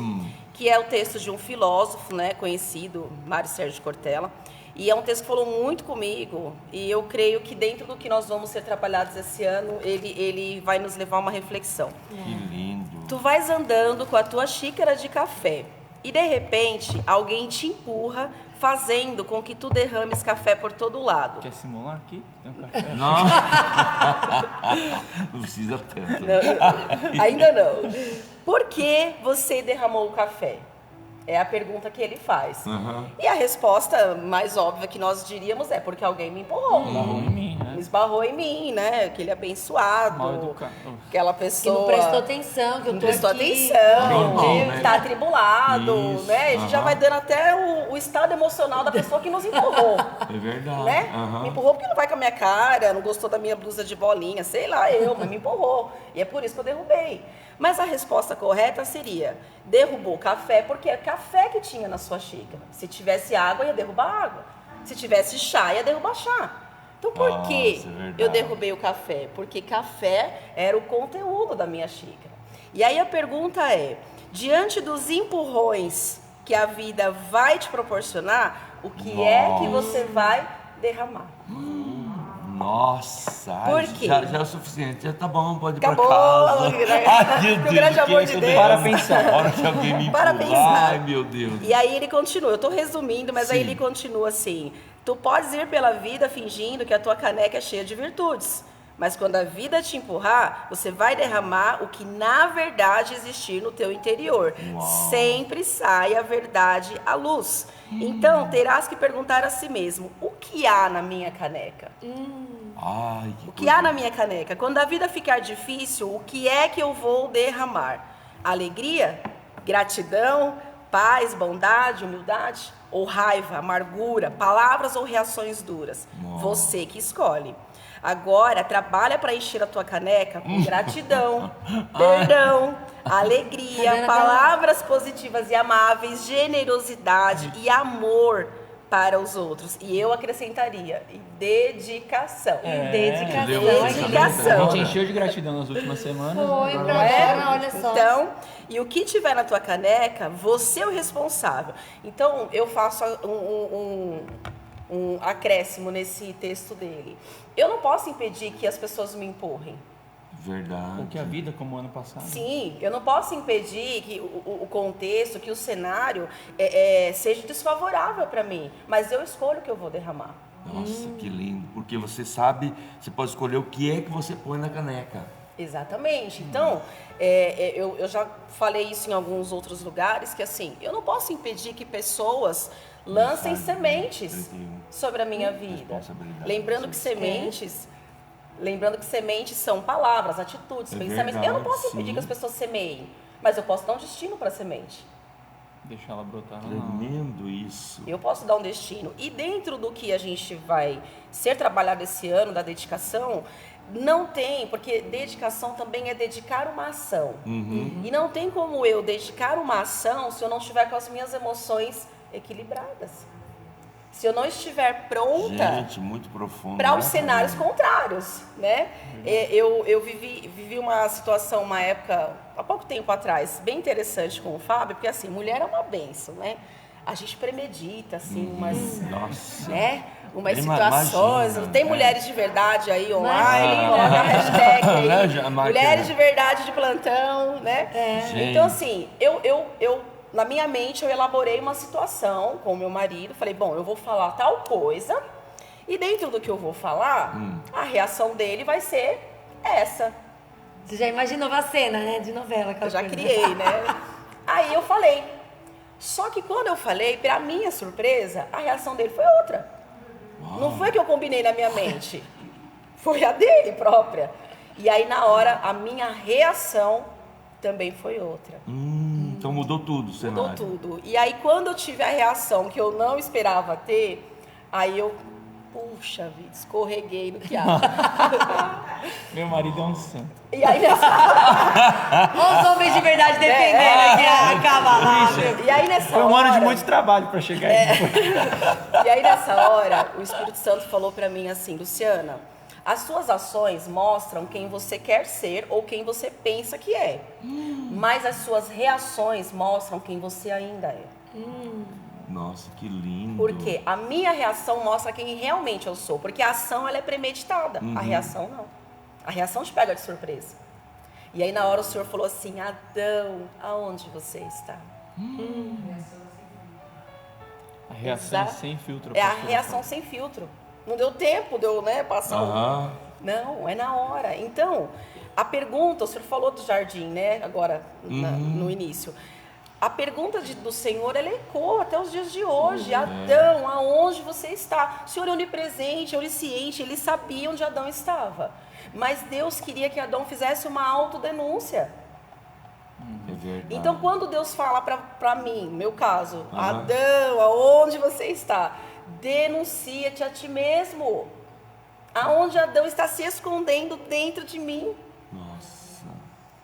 S5: que é o texto de um filósofo, né, conhecido, Mário Sérgio Cortella. E é um texto que falou muito comigo, e eu creio que dentro do que nós vamos ser trabalhados esse ano, ele vai nos levar a uma reflexão.
S3: Que lindo.
S5: Tu vais andando com a tua xícara de café, e de repente alguém te empurra, fazendo com que tu derrames café por todo lado.
S4: Quer simular aqui? Tem um café.
S3: Não. Não precisa tanto.
S5: Não, ainda não. Por que você derramou o café? É a pergunta que ele faz. E a resposta mais óbvia que nós diríamos é porque alguém me empurrou.
S4: Esbarrou em mim, né?
S5: Me esbarrou em mim, né? Aquele abençoado.
S4: Mal educado.
S5: Aquela
S1: Que
S5: pessoa...
S1: não prestou atenção, que eu
S5: Não
S1: tô
S5: prestou
S1: aqui.
S5: atenção,
S3: Normal, né?
S5: que tá atribulado,
S3: Isso,
S5: né? A gente já vai dando até o estado emocional da pessoa que nos empurrou.
S3: É verdade.
S5: Né? Me empurrou porque não vai com a minha cara, não gostou da minha blusa de bolinha, sei lá mas me empurrou. E é por isso que eu derrubei. Mas a resposta correta seria, derrubou o café porque é café que tinha na sua xícara. Se tivesse água, ia derrubar água. Se tivesse chá, ia derrubar chá. Então por que
S3: é verdade.
S5: eu derrubei o café? Porque café era o conteúdo da minha xícara. E aí a pergunta é, diante dos empurrões que a vida vai te proporcionar, o que é que você vai derramar?
S3: Nossa.
S5: Por
S3: ai,
S5: quê?
S3: Já é o suficiente. Já tá bom, pode ir
S5: Acabou,
S3: pra casa.
S5: né?
S3: Ai, meu
S5: Com
S3: Deus,
S5: grande amor de
S3: que
S5: Deus.
S3: Para pensar. A hora que alguém me
S5: Para
S3: empurrar,
S5: pensar.
S3: ai, meu Deus.
S5: E aí ele continua, eu estou resumindo, mas aí
S3: Sim.
S5: ele continua assim, tu podes ir pela vida fingindo que a tua caneca é cheia de virtudes, mas quando a vida te empurrar, você vai derramar o que na verdade existir no teu interior.
S3: Uau.
S5: Sempre sai a verdade à luz. Então, terás que perguntar a si mesmo, o que há na minha caneca?
S3: Ai,
S5: O que há na minha caneca? Quando a vida ficar difícil, o que é que eu vou derramar? Alegria? Gratidão? Paz? Bondade? Humildade? Ou raiva? Amargura? Palavras ou reações duras?
S3: Nossa.
S5: Você que escolhe. Agora, trabalha para encher a tua caneca com gratidão, perdão, alegria,
S1: Tá vendo aquela-
S5: palavras positivas e amáveis, generosidade e amor para os outros. E eu acrescentaria, e dedicação.
S1: E dedicação.
S5: Dedicação.
S4: A gente encheu de gratidão nas últimas semanas.
S1: Foi
S4: né?
S1: pra
S5: Não é?
S1: agora, olha só.
S5: Então, e o que tiver na tua caneca, você é o responsável. Então, eu faço um acréscimo nesse texto dele. Eu não posso impedir que as pessoas me empurrem.
S3: Verdade.
S4: Porque a vida, como ano passado.
S5: Sim, eu não posso impedir que o contexto, que o cenário seja desfavorável para mim, mas eu escolho o que eu vou derramar.
S3: Nossa, que lindo. Porque você sabe, você pode escolher o que é que você põe na caneca.
S5: Exatamente. Então, eu já falei isso em alguns outros lugares, que assim, eu não posso impedir que pessoas lancem sementes
S3: 31.
S5: sobre a minha vida.
S3: Responsabilidade.
S5: Lembrando que sementes são palavras, atitudes, pensamentos. Eu não
S3: verdade,
S5: posso impedir
S3: sim.
S5: que as pessoas semeiem, mas eu posso dar um destino para a semente.
S4: Deixar ela brotar.
S3: Tremendo isso.
S5: Eu posso dar um destino. E dentro do que a gente vai ser trabalhado esse ano, da dedicação, não tem, porque dedicação também é dedicar uma ação. E não tem como eu dedicar uma ação se eu não estiver com as minhas emoções equilibradas. Se eu não estiver pronta
S3: Gente, muito profundo.
S5: para
S3: né?
S5: os cenários contrários, né? Eu vivi uma situação, uma época, há pouco tempo atrás, bem interessante com o Fábio, porque assim, mulher é uma bênção, né? A gente premedita, assim,
S3: Nossa.
S5: né? Umas
S3: Imagina,
S5: situações. Tem
S3: é.
S5: mulheres de verdade aí online,
S1: Imagina.
S5: coloca a hashtag
S3: Né,
S5: aí.
S3: já marca,
S5: Mulheres
S3: né?
S5: de verdade de plantão, né?
S3: Gente.
S5: Então, assim, eu na minha mente, eu elaborei uma situação com o meu marido. Falei, bom, eu vou falar tal coisa. E dentro do que eu vou falar, a reação dele vai ser essa.
S1: Você já imaginou a cena, né? De novela. aquela
S5: Eu já
S1: coisa.
S5: criei, né? Aí eu falei. Só que quando eu falei, pra minha surpresa, a reação dele foi outra. Não foi que eu combinei na minha mente. Foi a dele própria. E aí, na hora, a minha reação também foi outra.
S3: Então mudou tudo o cenário.
S5: Mudou tudo. E aí, quando eu tive a reação que eu não esperava ter, aí eu, puxa vida, escorreguei no quiabo.
S4: Meu marido é um santo.
S5: E aí, nessa
S1: Olha os homens de verdade defendendo aqui a cavalo.
S5: E aí, nessa
S4: Foi um ano de
S5: hora-
S4: muito trabalho para chegar aí.
S5: E aí, nessa hora, o Espírito Santo falou pra mim assim, Luciana, as suas ações mostram quem você quer ser ou quem você pensa que é. Mas as suas reações mostram quem você ainda é.
S3: Nossa, que lindo.
S5: Porque a minha reação mostra quem realmente eu sou. Porque a ação, ela é premeditada. A reação, não. A reação te pega de surpresa. E aí, na hora, o Senhor falou assim, Adão, aonde você está?
S4: A reação
S5: Exato.
S4: sem filtro.
S5: É a
S4: pastor.
S5: reação sem filtro. Não deu tempo de eu, passar
S3: Aham.
S5: Não, é na hora. Então, a pergunta, o senhor falou do jardim, né? Agora, no início. A pergunta do Senhor, ela ecoa até os dias de hoje. Adão, aonde você está? O Senhor é onipresente, onisciente, ele sabia onde Adão estava. Mas Deus queria que Adão fizesse uma autodenúncia.
S3: É verdade.
S5: Então, quando Deus fala para mim, meu caso,
S3: Aham.
S5: Adão, aonde você está? Denuncia-te a ti mesmo. Aonde Adão está se escondendo dentro de mim.
S3: Nossa.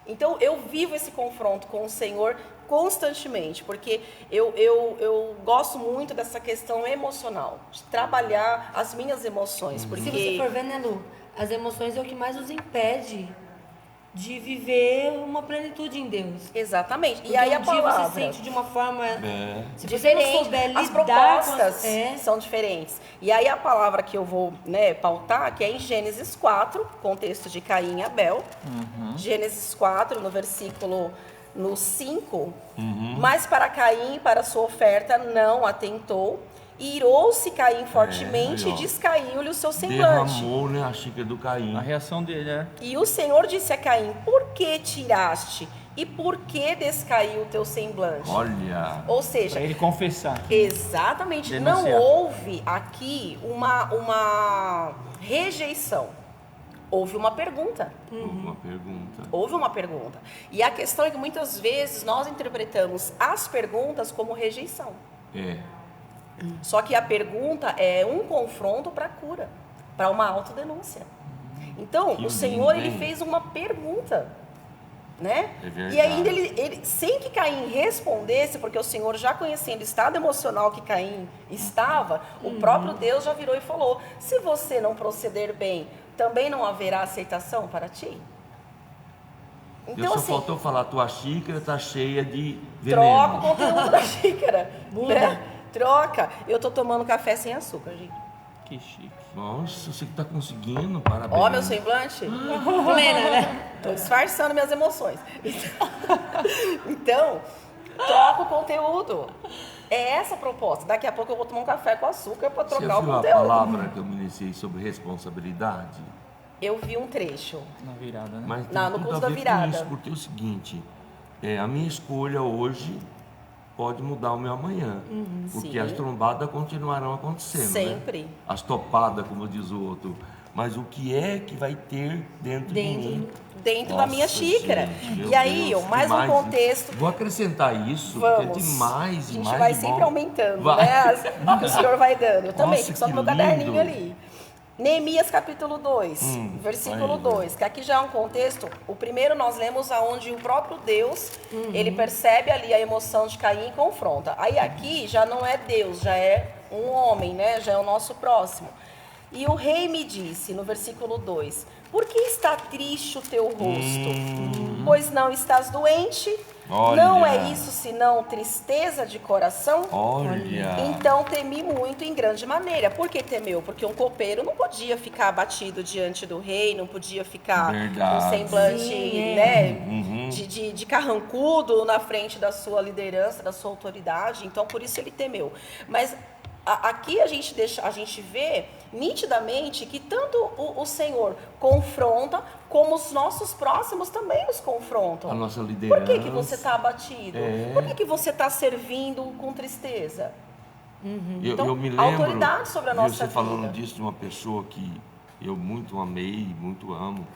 S5: Então, eu vivo esse confronto com o Senhor constantemente, porque eu gosto muito dessa questão emocional, de trabalhar as minhas emoções, porque...
S1: Se você for ver, né, Lu, as emoções é o que mais nos impede de viver uma plenitude em Deus.
S5: Exatamente.
S1: Porque
S5: E aí a
S1: um dia
S5: palavra...
S1: você sente de uma forma...
S3: É.
S1: Se você não
S5: diferente,
S1: souber
S5: as
S1: lidar
S5: propostas
S1: com as...
S5: são diferentes. E aí a palavra que eu vou pautar, que é em Gênesis 4, contexto de Caim e Abel. Gênesis 4, no versículo no 5. Mas para Caim, para sua oferta, não atentou. Irou-se Caim fortemente
S3: aí,
S5: e
S3: ó.
S5: descaiu-lhe o seu semblante.
S3: Derramou, né, a xícara do Caim.
S4: A reação dele é...
S5: E o Senhor disse a Caim, por que tiraste? E por que descaiu o teu semblante?
S3: Olha.
S5: Ou seja,
S4: Para ele confessar.
S5: exatamente,
S4: Denunciar.
S5: não houve aqui uma rejeição. Houve uma pergunta.
S3: Uma pergunta.
S5: Houve uma pergunta. E a questão é que muitas vezes nós interpretamos as perguntas como rejeição.
S3: É.
S5: Só que a pergunta é um confronto para cura, para uma autodenúncia. Então,
S3: Que
S5: o Senhor,
S3: lindo,
S5: ele
S3: hein?
S5: fez uma pergunta. né?
S3: É verdade.
S5: E ainda ele, sem que Caim respondesse, porque o Senhor já conhecendo o estado emocional que Caim estava, o próprio Deus já virou e falou: se você não proceder bem, também não haverá aceitação para ti?
S3: Então, só faltou falar, tua xícara está cheia de
S5: troca
S3: veneno.
S5: o conteúdo da xícara.
S1: Muda.
S5: Né? Troca. Eu tô tomando café sem açúcar, gente.
S4: Que chique.
S3: Nossa, você que está conseguindo, parabéns.
S5: Ó, meu semblante.
S1: Plena, né?
S5: Tô disfarçando minhas emoções. Então, troca o conteúdo. É essa a proposta. Daqui a pouco eu vou tomar um café com açúcar para
S3: Você
S5: trocar o
S3: viu a
S5: conteúdo.
S3: palavra que eu me iniciei sobre responsabilidade?
S5: Eu vi um trecho.
S4: Na virada, né?
S3: Mas tem
S5: Não, no
S3: tudo
S5: curso
S3: a
S5: da
S3: ver
S5: virada.
S3: com isso, porque é o seguinte, a minha escolha hoje pode mudar o meu amanhã. Porque
S5: Sim.
S3: as trombadas continuarão acontecendo.
S5: Sempre.
S3: Né? As topadas, como diz o outro. Mas o que é que vai ter dentro de mim?
S5: Dentro da minha
S3: Nossa,
S5: xícara.
S3: gente, meu
S5: E aí,
S3: Deus,
S5: mais um
S3: demais.
S5: contexto.
S3: Vou acrescentar isso,
S5: Vamos.
S3: porque é demais,
S5: A gente
S3: demais
S5: vai
S3: de
S5: sempre
S3: bom.
S5: aumentando,
S3: Vai.
S5: né? Que o Senhor vai dando. Eu também,
S3: Nossa,
S5: fico só no
S3: que
S5: meu caderninho
S3: lindo.
S5: ali. Neemias capítulo 2, versículo
S3: aí,
S5: 2, que aqui já é um contexto. O primeiro nós lemos aonde o próprio Deus, ele percebe ali a emoção de Caim e confronta. Aí aqui já não é Deus, já é um homem, né? Já é o nosso próximo. E o rei me disse, no versículo 2, por que está triste o teu rosto? Pois não estás doente?
S3: Olha.
S5: Não é isso senão tristeza de coração?
S3: Olha.
S5: Então temi muito em grande maneira. Por que temeu? Porque um copeiro não podia ficar abatido diante do rei, não podia ficar
S3: Verdade.
S5: com semblante,
S1: Sim,
S5: né, de carrancudo na frente da sua liderança, da sua autoridade. Então por isso ele temeu. Mas aqui a gente vê nitidamente que tanto o Senhor confronta, como os nossos próximos também nos confrontam.
S3: A nossa liderança.
S5: Por que você está abatido? Por que você está servindo com tristeza? Então,
S3: eu me lembro,
S5: autoridade sobre a
S3: de
S5: nossa
S3: você falando
S5: vida.
S3: disso, de uma pessoa que eu muito amei, muito amo,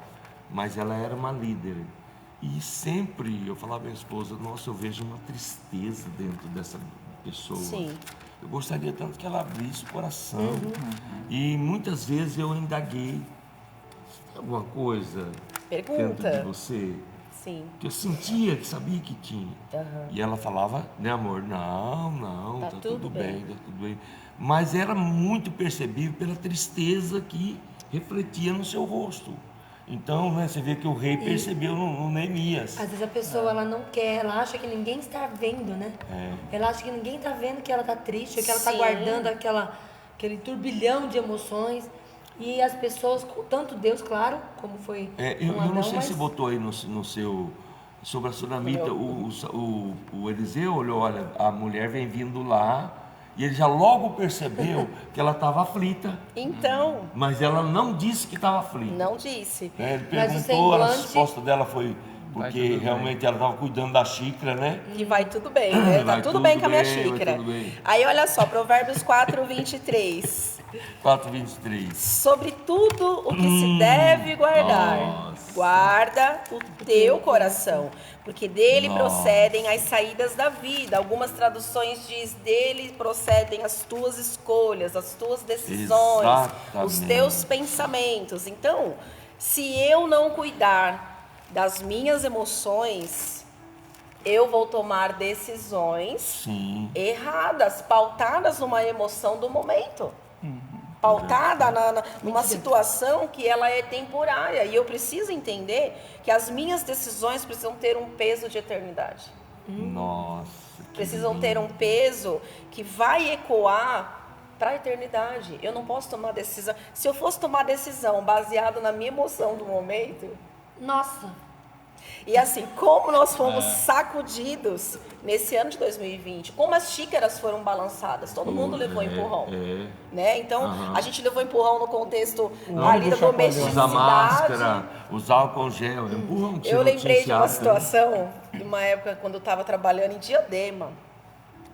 S3: mas ela era uma líder. E sempre eu falava à minha esposa, nossa, eu vejo uma tristeza dentro dessa pessoa.
S5: Sim.
S3: Eu gostaria tanto que ela abrisse o coração. E muitas vezes eu indaguei, tem alguma coisa
S5: Pergunta.
S3: dentro de você?
S5: Sim.
S3: Que eu sentia, que sabia que tinha. E ela falava, né amor, não, tá tudo bem, tá tudo bem. Mas era muito percebível pela tristeza que refletia no seu rosto. Então, né, você vê que o rei percebeu no Neemias.
S1: Às vezes a pessoa ela não quer, ela acha que ninguém está vendo, né? Ela acha que ninguém está vendo que ela está triste, ou que ela está
S5: Sim.
S1: guardando aquele turbilhão de emoções. E as pessoas, com tanto Deus, claro, como foi
S3: Eu
S1: com Adão,
S3: não sei
S1: mas
S3: se botou aí no seu, sobre a sunamita, o Eliseu olhou, olha, a mulher vem vindo lá, e ele já logo percebeu que ela estava aflita.
S5: Então,
S3: Mas ela não disse que estava aflita.
S5: não disse.
S3: Ele
S1: Mas o
S3: perguntou, a
S1: semblante-
S3: resposta dela foi porque
S4: tudo
S3: realmente ela estava cuidando da xícara, né?
S5: Que vai tudo bem, né? Tá
S3: Vai
S5: tudo
S3: tudo
S5: bem com a minha
S3: bem, vai
S5: xícara.
S3: tudo bem.
S5: Aí olha só, Provérbios 4, 23.
S3: 4:23.
S5: Sobre tudo o que se deve guardar,
S3: Nossa.
S5: guarda o teu coração, porque dele
S3: Nossa.
S5: procedem as saídas da vida. Algumas traduções diz dele procedem as tuas escolhas, as tuas decisões,
S3: Exatamente.
S5: os teus pensamentos. Então, se eu não cuidar das minhas emoções, eu vou tomar decisões
S3: Sim.
S5: erradas, pautadas numa emoção do momento. Pautada numa situação que ela é temporária. E eu preciso entender que as minhas decisões precisam ter um peso de eternidade.
S3: Nossa. que
S5: Precisam
S3: lindo.
S5: ter um peso que vai ecoar para a eternidade. Eu não posso tomar decisão. Se eu fosse tomar decisão baseado na minha emoção do momento...
S1: nossa,
S5: E assim, como nós fomos sacudidos nesse ano de 2020, como as xícaras foram balançadas, todo mundo levou empurrão. Né? Então, a gente levou empurrão no contexto ali da
S3: Usar
S5: domesticidade.
S3: máscara, usar álcool gel, empurrão que
S5: Eu
S3: você
S5: lembrei de uma
S3: noticiado,
S5: situação, de uma época quando eu estava trabalhando em Diadema,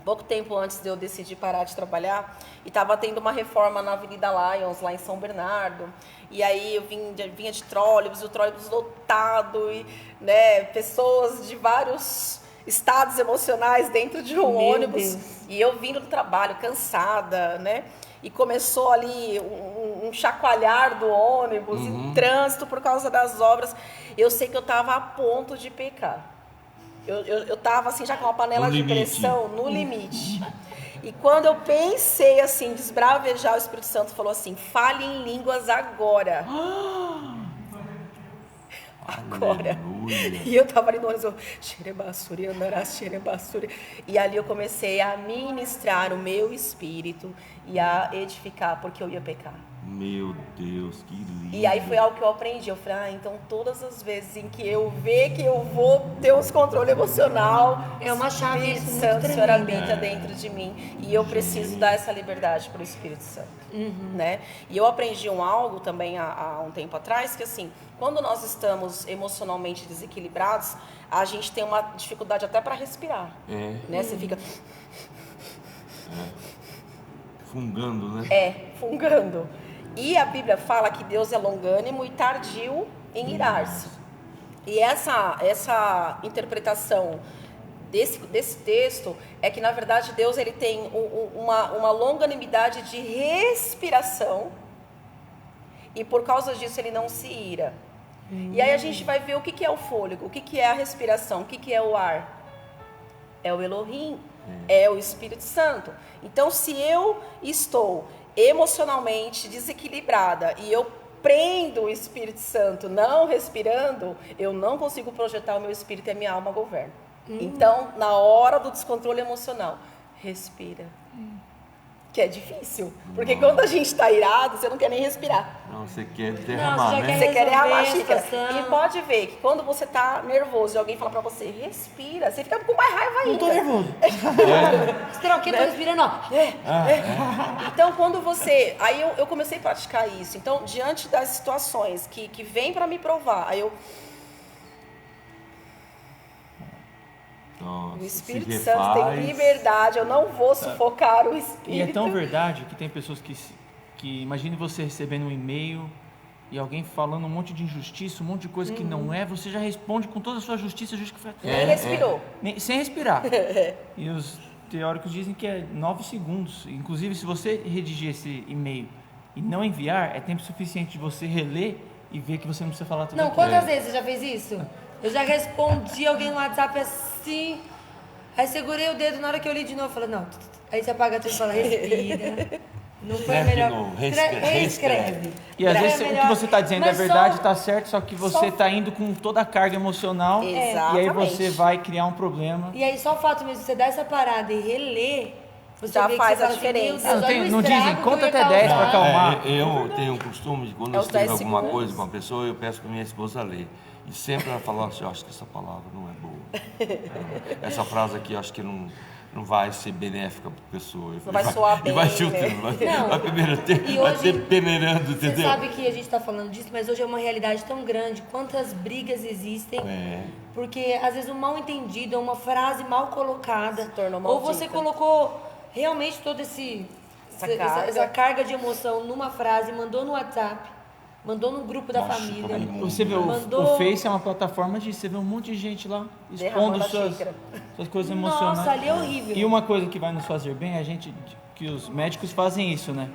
S5: pouco tempo antes de eu decidir parar de trabalhar, e estava tendo uma reforma na Avenida Lions, lá em São Bernardo, e aí eu vinha de trólebus, e o trólebus lotado, e né, pessoas de vários estados emocionais dentro de um
S1: Meu
S5: ônibus,
S1: Deus.
S5: e eu vindo do trabalho, cansada, né? E começou ali um chacoalhar do ônibus, em trânsito por causa das obras. eu sei que eu estava a ponto de pecar. Eu estava assim, já com uma panela de pressão no limite. E quando eu pensei assim, desbravejar, o Espírito Santo falou assim, fale em línguas agora. Agora.
S3: Aleluia.
S5: E eu tava ali no ônibus, e ali eu comecei a ministrar o meu espírito e a edificar, porque eu ia pecar.
S3: Meu Deus, que lindo.
S5: E aí foi algo que eu aprendi. Eu falei, então todas as vezes em que eu ver que eu vou ter um descontrole emocional,
S1: É uma chave
S5: o Espírito
S1: isso,
S5: Santo,
S1: muito
S5: o Senhor
S1: tremenda.
S5: habita dentro de mim. E eu preciso dar essa liberdade para o Espírito Santo. Né? E eu aprendi algo também há um tempo atrás, que assim, quando nós estamos emocionalmente desequilibrados, a gente tem uma dificuldade até para respirar. Né? Você fica...
S3: Fungando, né?
S5: Fungando. E a Bíblia fala que Deus é longânimo e tardio em irar-se. E essa interpretação desse texto é que, na verdade, Deus ele tem uma longanimidade de respiração e, por causa disso, ele não se ira. E aí a gente vai ver o que é o fôlego, o que é a respiração, o que é o ar. É o Elohim, é o Espírito Santo. Então, se eu estou emocionalmente desequilibrada e eu prendo o Espírito Santo não respirando, eu não consigo projetar o meu espírito e a minha alma governa. Então, na hora do descontrole emocional, respira. Que é difícil, porque quando a gente está irado, você não quer nem respirar.
S3: Não, você quer derramar,
S1: você já
S3: né?
S5: Você quer derramar a
S1: resolver a
S5: xícara.
S1: situação.
S5: E pode ver que quando você tá nervoso e alguém fala pra você, respira, você fica com mais raiva ainda.
S4: Não tô nervoso.
S1: Será o quê? Tô respirando, ó.
S5: Então, quando você... Aí eu comecei a praticar isso. Então, diante das situações que vem pra me provar, aí eu...
S3: Nossa,
S5: O Espírito
S3: se
S5: Santo tem
S3: refaz.
S5: liberdade, eu não vou sufocar o Espírito.
S4: E é tão verdade que tem pessoas que imagine você recebendo um e-mail e alguém falando um monte de injustiça, um monte de coisa que não é, você já responde com toda a sua justiça justificada.
S5: Nem respirou.
S4: Sem respirar. E os teóricos dizem que é 9 segundos. Inclusive, se você redigir esse e-mail e não enviar, é tempo suficiente de você reler e ver que você não precisa falar tudo
S1: Não,
S4: aquilo.
S1: quantas vezes você já fez isso? Eu já respondi alguém no WhatsApp assim, aí segurei o dedo, na hora que eu li de novo, falei, não. Aí você apaga tudo e fala, respira. Não foi
S3: Escreve
S1: melhor.
S3: de novo,
S1: Reescreve.
S4: E às vezes
S1: É
S4: o
S1: melhor.
S4: que você está dizendo
S1: Mas
S4: é verdade,
S1: só-
S4: está certo, só que você está indo com toda a carga emocional e aí
S5: Exatamente.
S4: você vai criar um problema.
S1: E aí só o fato mesmo de você dar essa parada e reler, você
S5: Já
S1: vê que
S5: faz
S1: você
S5: a
S1: fala assim,
S5: diferença.
S1: meu Deus,
S4: Não,
S1: olha o
S4: não
S1: estrago
S4: dizem,
S1: que
S4: conta
S1: eu ia
S4: até 10 pra
S1: causar.
S4: acalmar.
S3: Eu tenho o costume de quando
S5: É
S3: eu
S5: os 10
S3: escrevo alguma
S5: segundos.
S3: coisa com uma pessoa, eu peço para minha esposa ler. E sempre ela fala assim, eu acho que essa palavra não é boa. Essa frase aqui eu acho que não vai ser benéfica para a pessoa.
S5: Não vai soar bem,
S3: E vai
S5: né?
S3: chutando,
S1: Não.
S3: vai primeiro
S1: E
S3: vai
S1: hoje,
S3: ter peneirando,
S1: Você
S3: entendeu?
S1: sabe que a gente está falando disso, mas hoje é uma realidade tão grande. Quantas brigas existem? Porque às vezes um mal entendido, uma frase mal colocada,
S5: Se tornou
S1: ou
S5: maldita.
S1: você colocou realmente toda essa carga de emoção numa frase, mandou no WhatsApp, mandou no grupo da
S3: Nossa,
S1: família.
S3: como é imundo.
S4: Você vê,
S1: Mandou-
S4: o Face é uma plataforma de você vê um monte de gente lá
S5: Derramando
S4: expondo
S5: a
S4: suas
S5: xícara.
S4: coisas emocionais.
S1: Nossa, ali é horrível.
S4: E uma coisa que vai nos fazer bem é a gente, que os médicos fazem isso, né?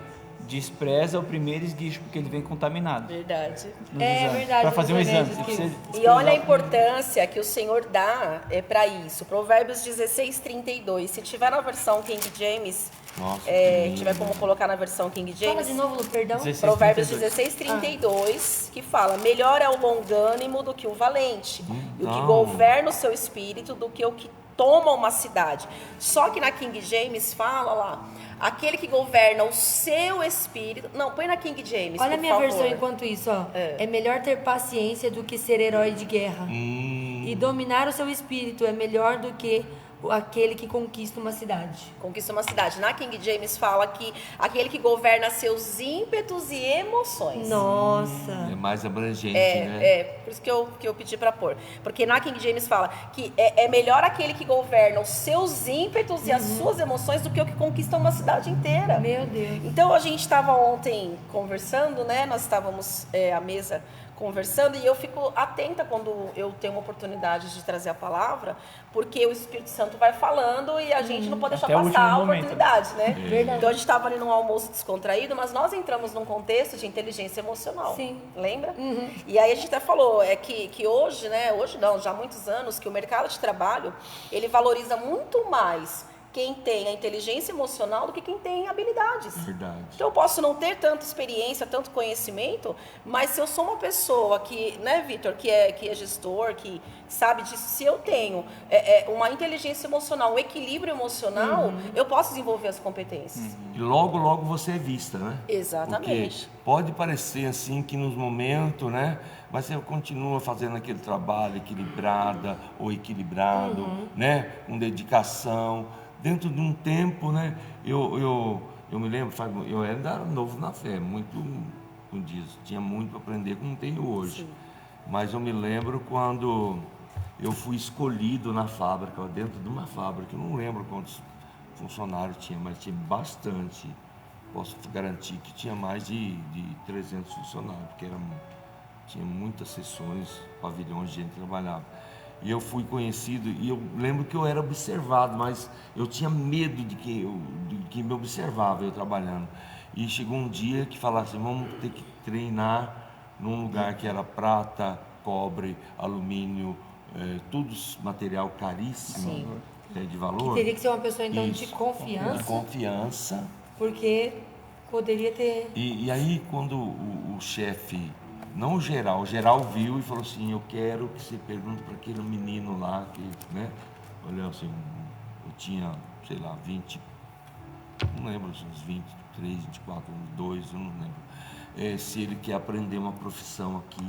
S4: Despreza o primeiro esguicho, porque ele vem contaminado.
S5: Verdade.
S4: nos
S1: É
S4: exames.
S1: verdade,
S4: Pra fazer um
S1: nos
S4: exame.
S1: remédios
S4: Você
S1: que-
S4: precisa
S5: E olha a
S4: desprezar o
S5: importância que o Senhor dá para isso. Provérbios 16:32. Se tiver na versão King James,
S3: Nossa, que lindo.
S5: tiver como colocar na versão King
S1: Fala
S5: James,
S1: de novo, Lu, perdão.
S4: 16.
S5: Provérbios
S4: 16:32.
S5: 16:32, que fala: melhor é o longânimo do que o valente, e o que
S3: Então.
S5: governa o seu espírito do que o que toma uma cidade. Só que na King James fala lá, aquele que governa o seu espírito. Não, põe na King James.
S1: Olha a
S5: por
S1: minha
S5: favor.
S1: versão enquanto isso, ó. É melhor ter paciência do que ser herói de guerra. E dominar o seu espírito é melhor do que aquele que conquista uma cidade.
S5: Conquista uma cidade. Na King James fala que aquele que governa seus ímpetos e emoções.
S1: Nossa.
S3: É mais abrangente, né?
S5: Por isso que eu pedi para pôr. Porque na King James fala que é melhor aquele que governa os seus ímpetos e as suas emoções do que o que conquista uma cidade inteira.
S1: Meu Deus.
S5: Então a gente estava ontem conversando, né? Nós estávamos à mesa conversando, e eu fico atenta quando eu tenho uma oportunidade de trazer a palavra, porque o Espírito Santo vai falando e a gente não pode deixar
S4: Até o
S5: passar a
S4: último momento.
S5: oportunidade, né?
S1: Verdade.
S5: Então a gente estava ali num almoço descontraído, mas nós entramos num contexto de inteligência emocional.
S1: Sim.
S5: Lembra? E aí a gente até falou que hoje, né? Hoje não, já há muitos anos, que o mercado de trabalho, ele valoriza muito mais quem tem a inteligência emocional do que quem tem habilidades.
S3: Verdade.
S5: Então eu posso não ter tanta experiência, tanto conhecimento, mas se eu sou uma pessoa que, né, Vitor, que é gestor, que sabe disso, se eu tenho uma inteligência emocional, um equilíbrio emocional, eu posso desenvolver as competências.
S3: E logo, logo você é vista, né?
S5: Exatamente.
S3: Porque pode parecer assim que nos momentos, né? Mas você continua fazendo aquele trabalho equilibrada ou equilibrado, né? Com dedicação. Dentro de um tempo, né? Eu me lembro, eu era novo na fé, muito, como diz, tinha muito para aprender como tenho hoje.
S5: Sim.
S3: Mas eu me lembro quando eu fui escolhido na fábrica, dentro de uma fábrica, eu não lembro quantos funcionários tinha, mas tinha bastante. Posso garantir que tinha mais de 300 funcionários, porque tinha muitas sessões, pavilhões de gente que trabalhava. E eu fui conhecido, e eu lembro que eu era observado, mas eu tinha medo de que me observava eu trabalhando. E chegou um dia que falaram assim, vamos ter que treinar num lugar que era prata, cobre, alumínio, todos material caríssimo, de valor.
S1: Teria que ser uma pessoa, então, de
S3: Isso.
S1: confiança,
S3: De confiança.
S1: porque poderia ter...
S3: E aí, quando o chefe, não o geral viu e falou assim, eu quero que você pergunte para aquele menino lá, que, né? Olha assim, eu tinha, sei lá, 20, não lembro, uns 23, 24, 22, eu não lembro. Se ele quer aprender uma profissão aqui,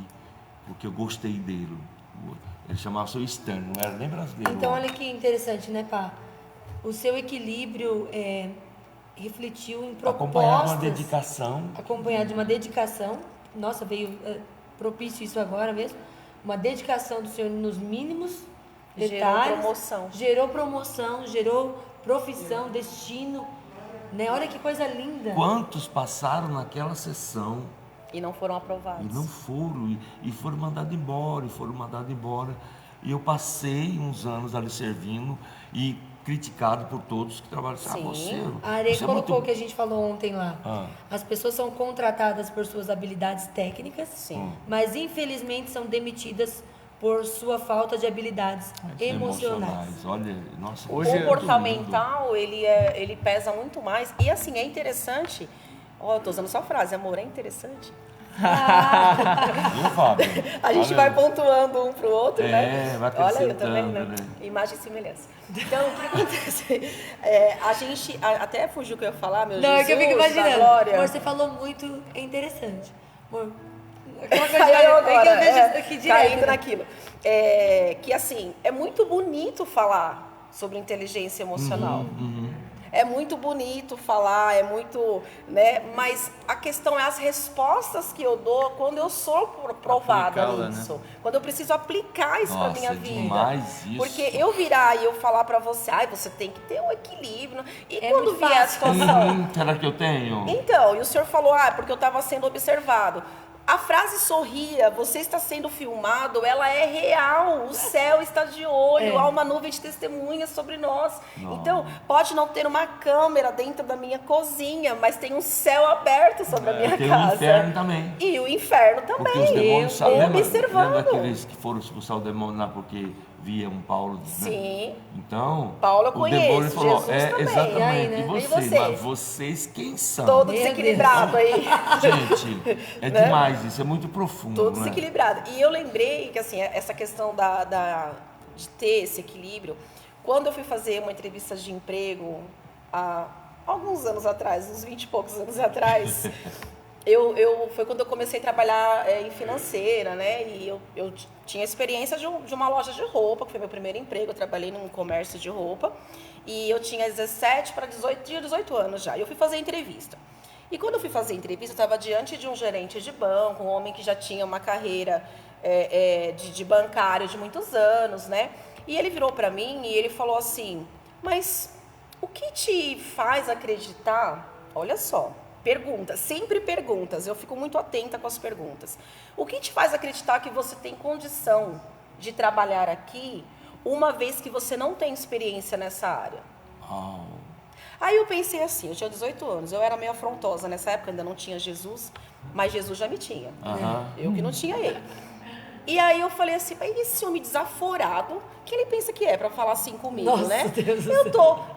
S3: porque eu gostei dele. Ele chamava seu externo, não era nem brasileiro.
S1: Então, olha que interessante, né, Pá? O seu equilíbrio refletiu em propostas...
S3: Acompanhado de uma dedicação.
S1: Acompanhado de uma dedicação. Nossa, veio propício isso agora mesmo. Uma dedicação do senhor nos mínimos detalhes. Gerou promoção, gerou profissão, destino. Né? Olha que coisa linda.
S3: Quantos passaram naquela sessão
S5: E não foram aprovados.
S3: e não foram, e foram mandados embora, E eu passei uns anos ali servindo e criticado por todos que trabalham.
S5: Sim.
S1: A Are
S3: você é
S1: colocou o
S3: muito...
S1: que a gente falou ontem lá.
S3: Ah.
S1: As pessoas são contratadas por suas habilidades técnicas,
S5: Sim.
S1: mas infelizmente são demitidas por sua falta de habilidades emocionais.
S3: Olha, nossa,
S4: Hoje
S5: O
S4: é
S5: comportamental, ele pesa muito mais. E assim, é interessante. Ó, eu tô usando só frase, amor, é interessante.
S3: viu, Fábio?
S5: A gente vai pontuando um pro outro, né?
S3: vai
S5: Olha, eu também, né?
S3: acrescentando, né?
S5: Imagem e semelhança. Então, o que acontece? A gente, até fugiu o que eu ia falar, meu
S1: Não,
S5: Jesus,
S1: é que eu fico
S5: da
S1: imaginando.
S5: glória.
S1: Amor, você falou muito, é interessante. Amor,
S5: Caiu agora,
S1: que eu vejo isso aqui direto.
S5: caindo
S1: né?
S5: naquilo. Que assim, é muito bonito falar sobre inteligência emocional. É muito bonito falar, é muito, né? Mas a questão é as respostas que eu dou quando eu sou provada
S4: Aplicá-la,
S5: nisso. Né? Quando eu preciso aplicar isso para minha vida.
S3: Demais isso.
S5: Porque eu virar e eu falar para você, você tem que ter um equilíbrio. E
S1: É
S5: quando
S1: muito
S5: vier a
S1: fácil.
S5: situação...
S3: Será que eu tenho?
S5: Então, e o senhor falou, porque eu estava sendo observado. A frase sorria, você está sendo filmado, ela é real. O céu está de olho, há uma nuvem de testemunhas sobre nós. Então, pode não ter uma câmera dentro da minha cozinha, mas tem um céu aberto sobre a minha
S3: tem
S5: casa.
S3: o inferno também.
S5: E o inferno também.
S3: Porque os demônios sabem, lembra
S5: observando.
S3: daqueles que foram expulsar o demônio lá porque viam Paulo? Né?
S5: Sim.
S3: Então,
S5: Paulo eu
S3: o
S5: conheço,
S3: demônio falou,
S5: Jesus também.
S3: exatamente,
S1: E aí, né?
S3: e
S5: E
S3: vocês,
S5: você?
S3: mas vocês quem são?
S5: Todo
S1: Meu
S5: desequilibrado aí.
S3: Gente, é
S5: Né?
S3: demais, isso é muito profundo.
S5: Todo
S3: né?
S5: desequilibrado. E eu lembrei que assim, essa questão de ter esse equilíbrio, quando eu fui fazer uma entrevista de emprego há alguns anos atrás, uns 20 e poucos anos atrás, foi quando eu comecei a trabalhar em financeira, né? E eu tinha experiência de uma loja de roupa, que foi meu primeiro emprego. Eu trabalhei num comércio de roupa e eu tinha 17 para 18 anos já. E eu fui fazer entrevista. E quando eu fui fazer entrevista, eu estava diante de um gerente de banco, um homem que já tinha uma carreira de bancário de muitos anos, né? E ele virou para mim e ele falou assim, mas o que te faz acreditar, olha só, Perguntas, sempre perguntas. Eu fico muito atenta com as perguntas. O que te faz acreditar que você tem condição de trabalhar aqui, uma vez que você não tem experiência nessa área?
S3: Oh.
S5: Aí eu pensei assim, eu tinha 18 anos, eu era meio afrontosa nessa época, ainda não tinha Jesus, mas Jesus já me tinha. Eu que não tinha ele. E aí eu falei assim, mas esse homem desaforado, que ele pensa que é pra falar assim comigo,
S1: Nossa,
S5: né?
S1: Deus do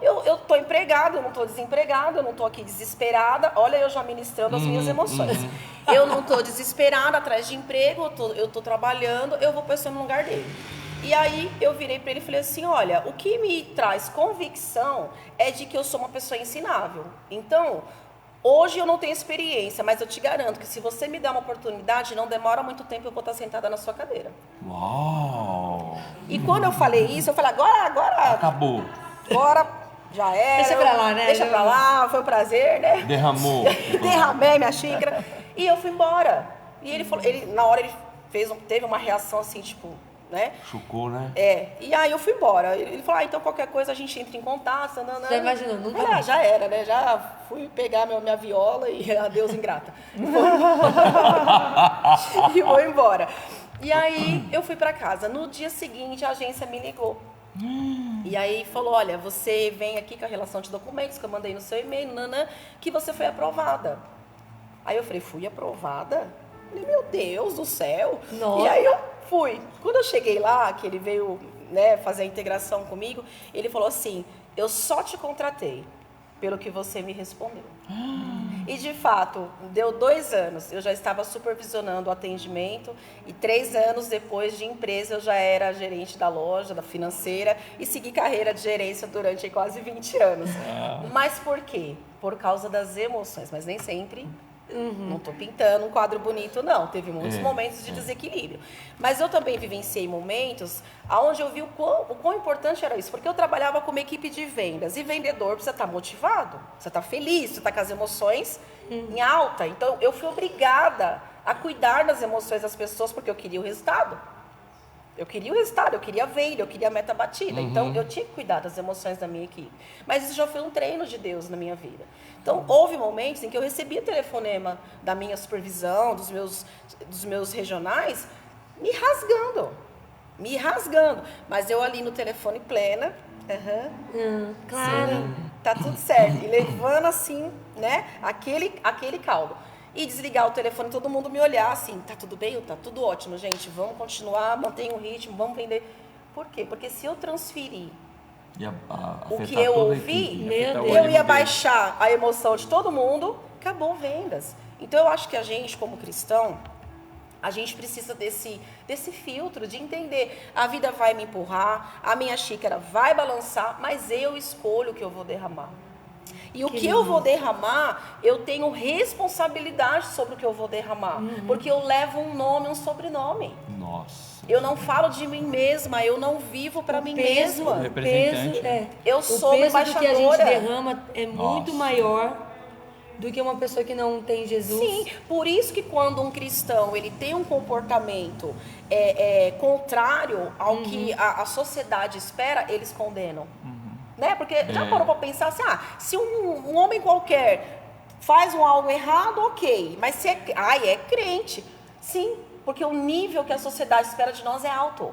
S5: Eu tô empregada, eu não tô desempregada, eu não tô aqui desesperada. Olha, eu já ministrando as minhas emoções. Eu não tô desesperada atrás de emprego, eu tô trabalhando, eu vou pensando no lugar dele. E aí eu virei pra ele e falei assim, olha, o que me traz convicção é de que eu sou uma pessoa ensinável. Então, hoje eu não tenho experiência, mas eu te garanto que se você me der uma oportunidade, não demora muito tempo, eu vou estar sentada na sua cadeira.
S3: Uau!
S5: E quando eu falei isso, eu falei, agora
S3: Acabou.
S5: agora já era.
S1: Deixa pra lá, né?
S5: Deixa pra lá, foi um prazer, né?
S3: Derramou.
S5: Derramei minha xícara. E eu fui embora. E ele falou, na hora ele teve uma reação assim, tipo, né?
S3: Chocou, né?
S5: E aí eu fui embora. Ele falou, então qualquer coisa a gente entra em contato.
S1: Já imaginou? Nunca mais.
S5: Já era, né? Já fui pegar minha viola e adeus ingrata. E vou embora. E aí eu fui pra casa. No dia seguinte a agência me ligou. E aí falou, olha, você vem aqui com a relação de documentos que eu mandei no seu e-mail, que você foi aprovada. Aí eu falei, fui aprovada? Eu falei, meu Deus do céu.
S1: Nossa.
S5: E aí eu fui. Quando eu cheguei lá, que ele veio, né, fazer a integração comigo, ele falou assim, eu só te contratei pelo que você me respondeu. E de fato, deu 2 anos, eu já estava supervisionando o atendimento e 3 anos depois de empresa eu já era gerente da loja, da financeira e segui carreira de gerência durante quase 20 anos. Mas por quê? Por causa das emoções, mas nem sempre. Não estou pintando um quadro bonito, não. Teve muitos momentos de desequilíbrio. Mas eu também vivenciei momentos onde eu vi o quão importante era isso. Porque eu trabalhava com uma equipe de vendas. E vendedor precisa estar motivado, precisa estar feliz, precisa estar com as emoções em alta. Então, eu fui obrigada a cuidar das emoções das pessoas porque eu queria o resultado. Eu queria o resultado, eu queria a venda, eu queria a meta batida. Então, eu tinha que cuidar das emoções da minha equipe. Mas isso já foi um treino de Deus na minha vida. Então, houve momentos em que eu recebia telefonema da minha supervisão, dos meus regionais, me rasgando. Mas eu ali no telefone plena,
S1: claro.
S5: sim, tá tudo certo. E levando assim, né, aquele caldo. E desligar o telefone, todo mundo me olhar assim, tá tudo bem? Tá tudo ótimo, gente, vamos continuar, mantenha o ritmo, vamos vender. Por quê? Porque se eu transferir o que eu ouvi, eu ia baixar a emoção de todo mundo, acabou vendas. Então eu acho que a gente, como cristão, a gente precisa desse filtro de entender, a vida vai me empurrar, a minha xícara vai balançar, mas eu escolho o que eu vou derramar. E o que eu vou derramar, eu tenho responsabilidade sobre o que eu vou derramar. Porque eu levo um nome, um sobrenome.
S3: Nossa.
S5: Eu não falo de mim mesma, eu não vivo para mim mesma.
S1: O peso,
S5: Eu sou uma embaixadora.
S1: O peso do que a gente derrama é muito maior do que uma pessoa que não tem Jesus.
S5: Sim, por isso que quando um cristão ele tem um comportamento contrário ao que a sociedade espera, eles condenam. Né? Porque já parou para pensar assim, se um homem qualquer faz algo errado, ok, mas se é crente. Sim, porque o nível que a sociedade espera de nós é alto.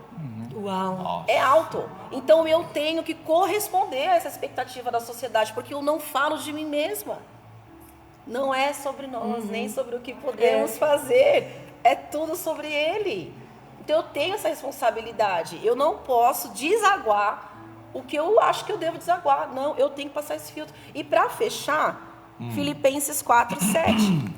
S1: Uau.
S5: É alto. Então eu tenho que corresponder a essa expectativa da sociedade, porque eu não falo de mim mesma. Não é sobre nós, nem sobre o que podemos fazer. É tudo sobre Ele. Então eu tenho essa responsabilidade. Eu não posso desaguar o que eu acho que eu devo desaguar. Não, eu tenho que passar esse filtro. E para fechar, Filipenses 4:7.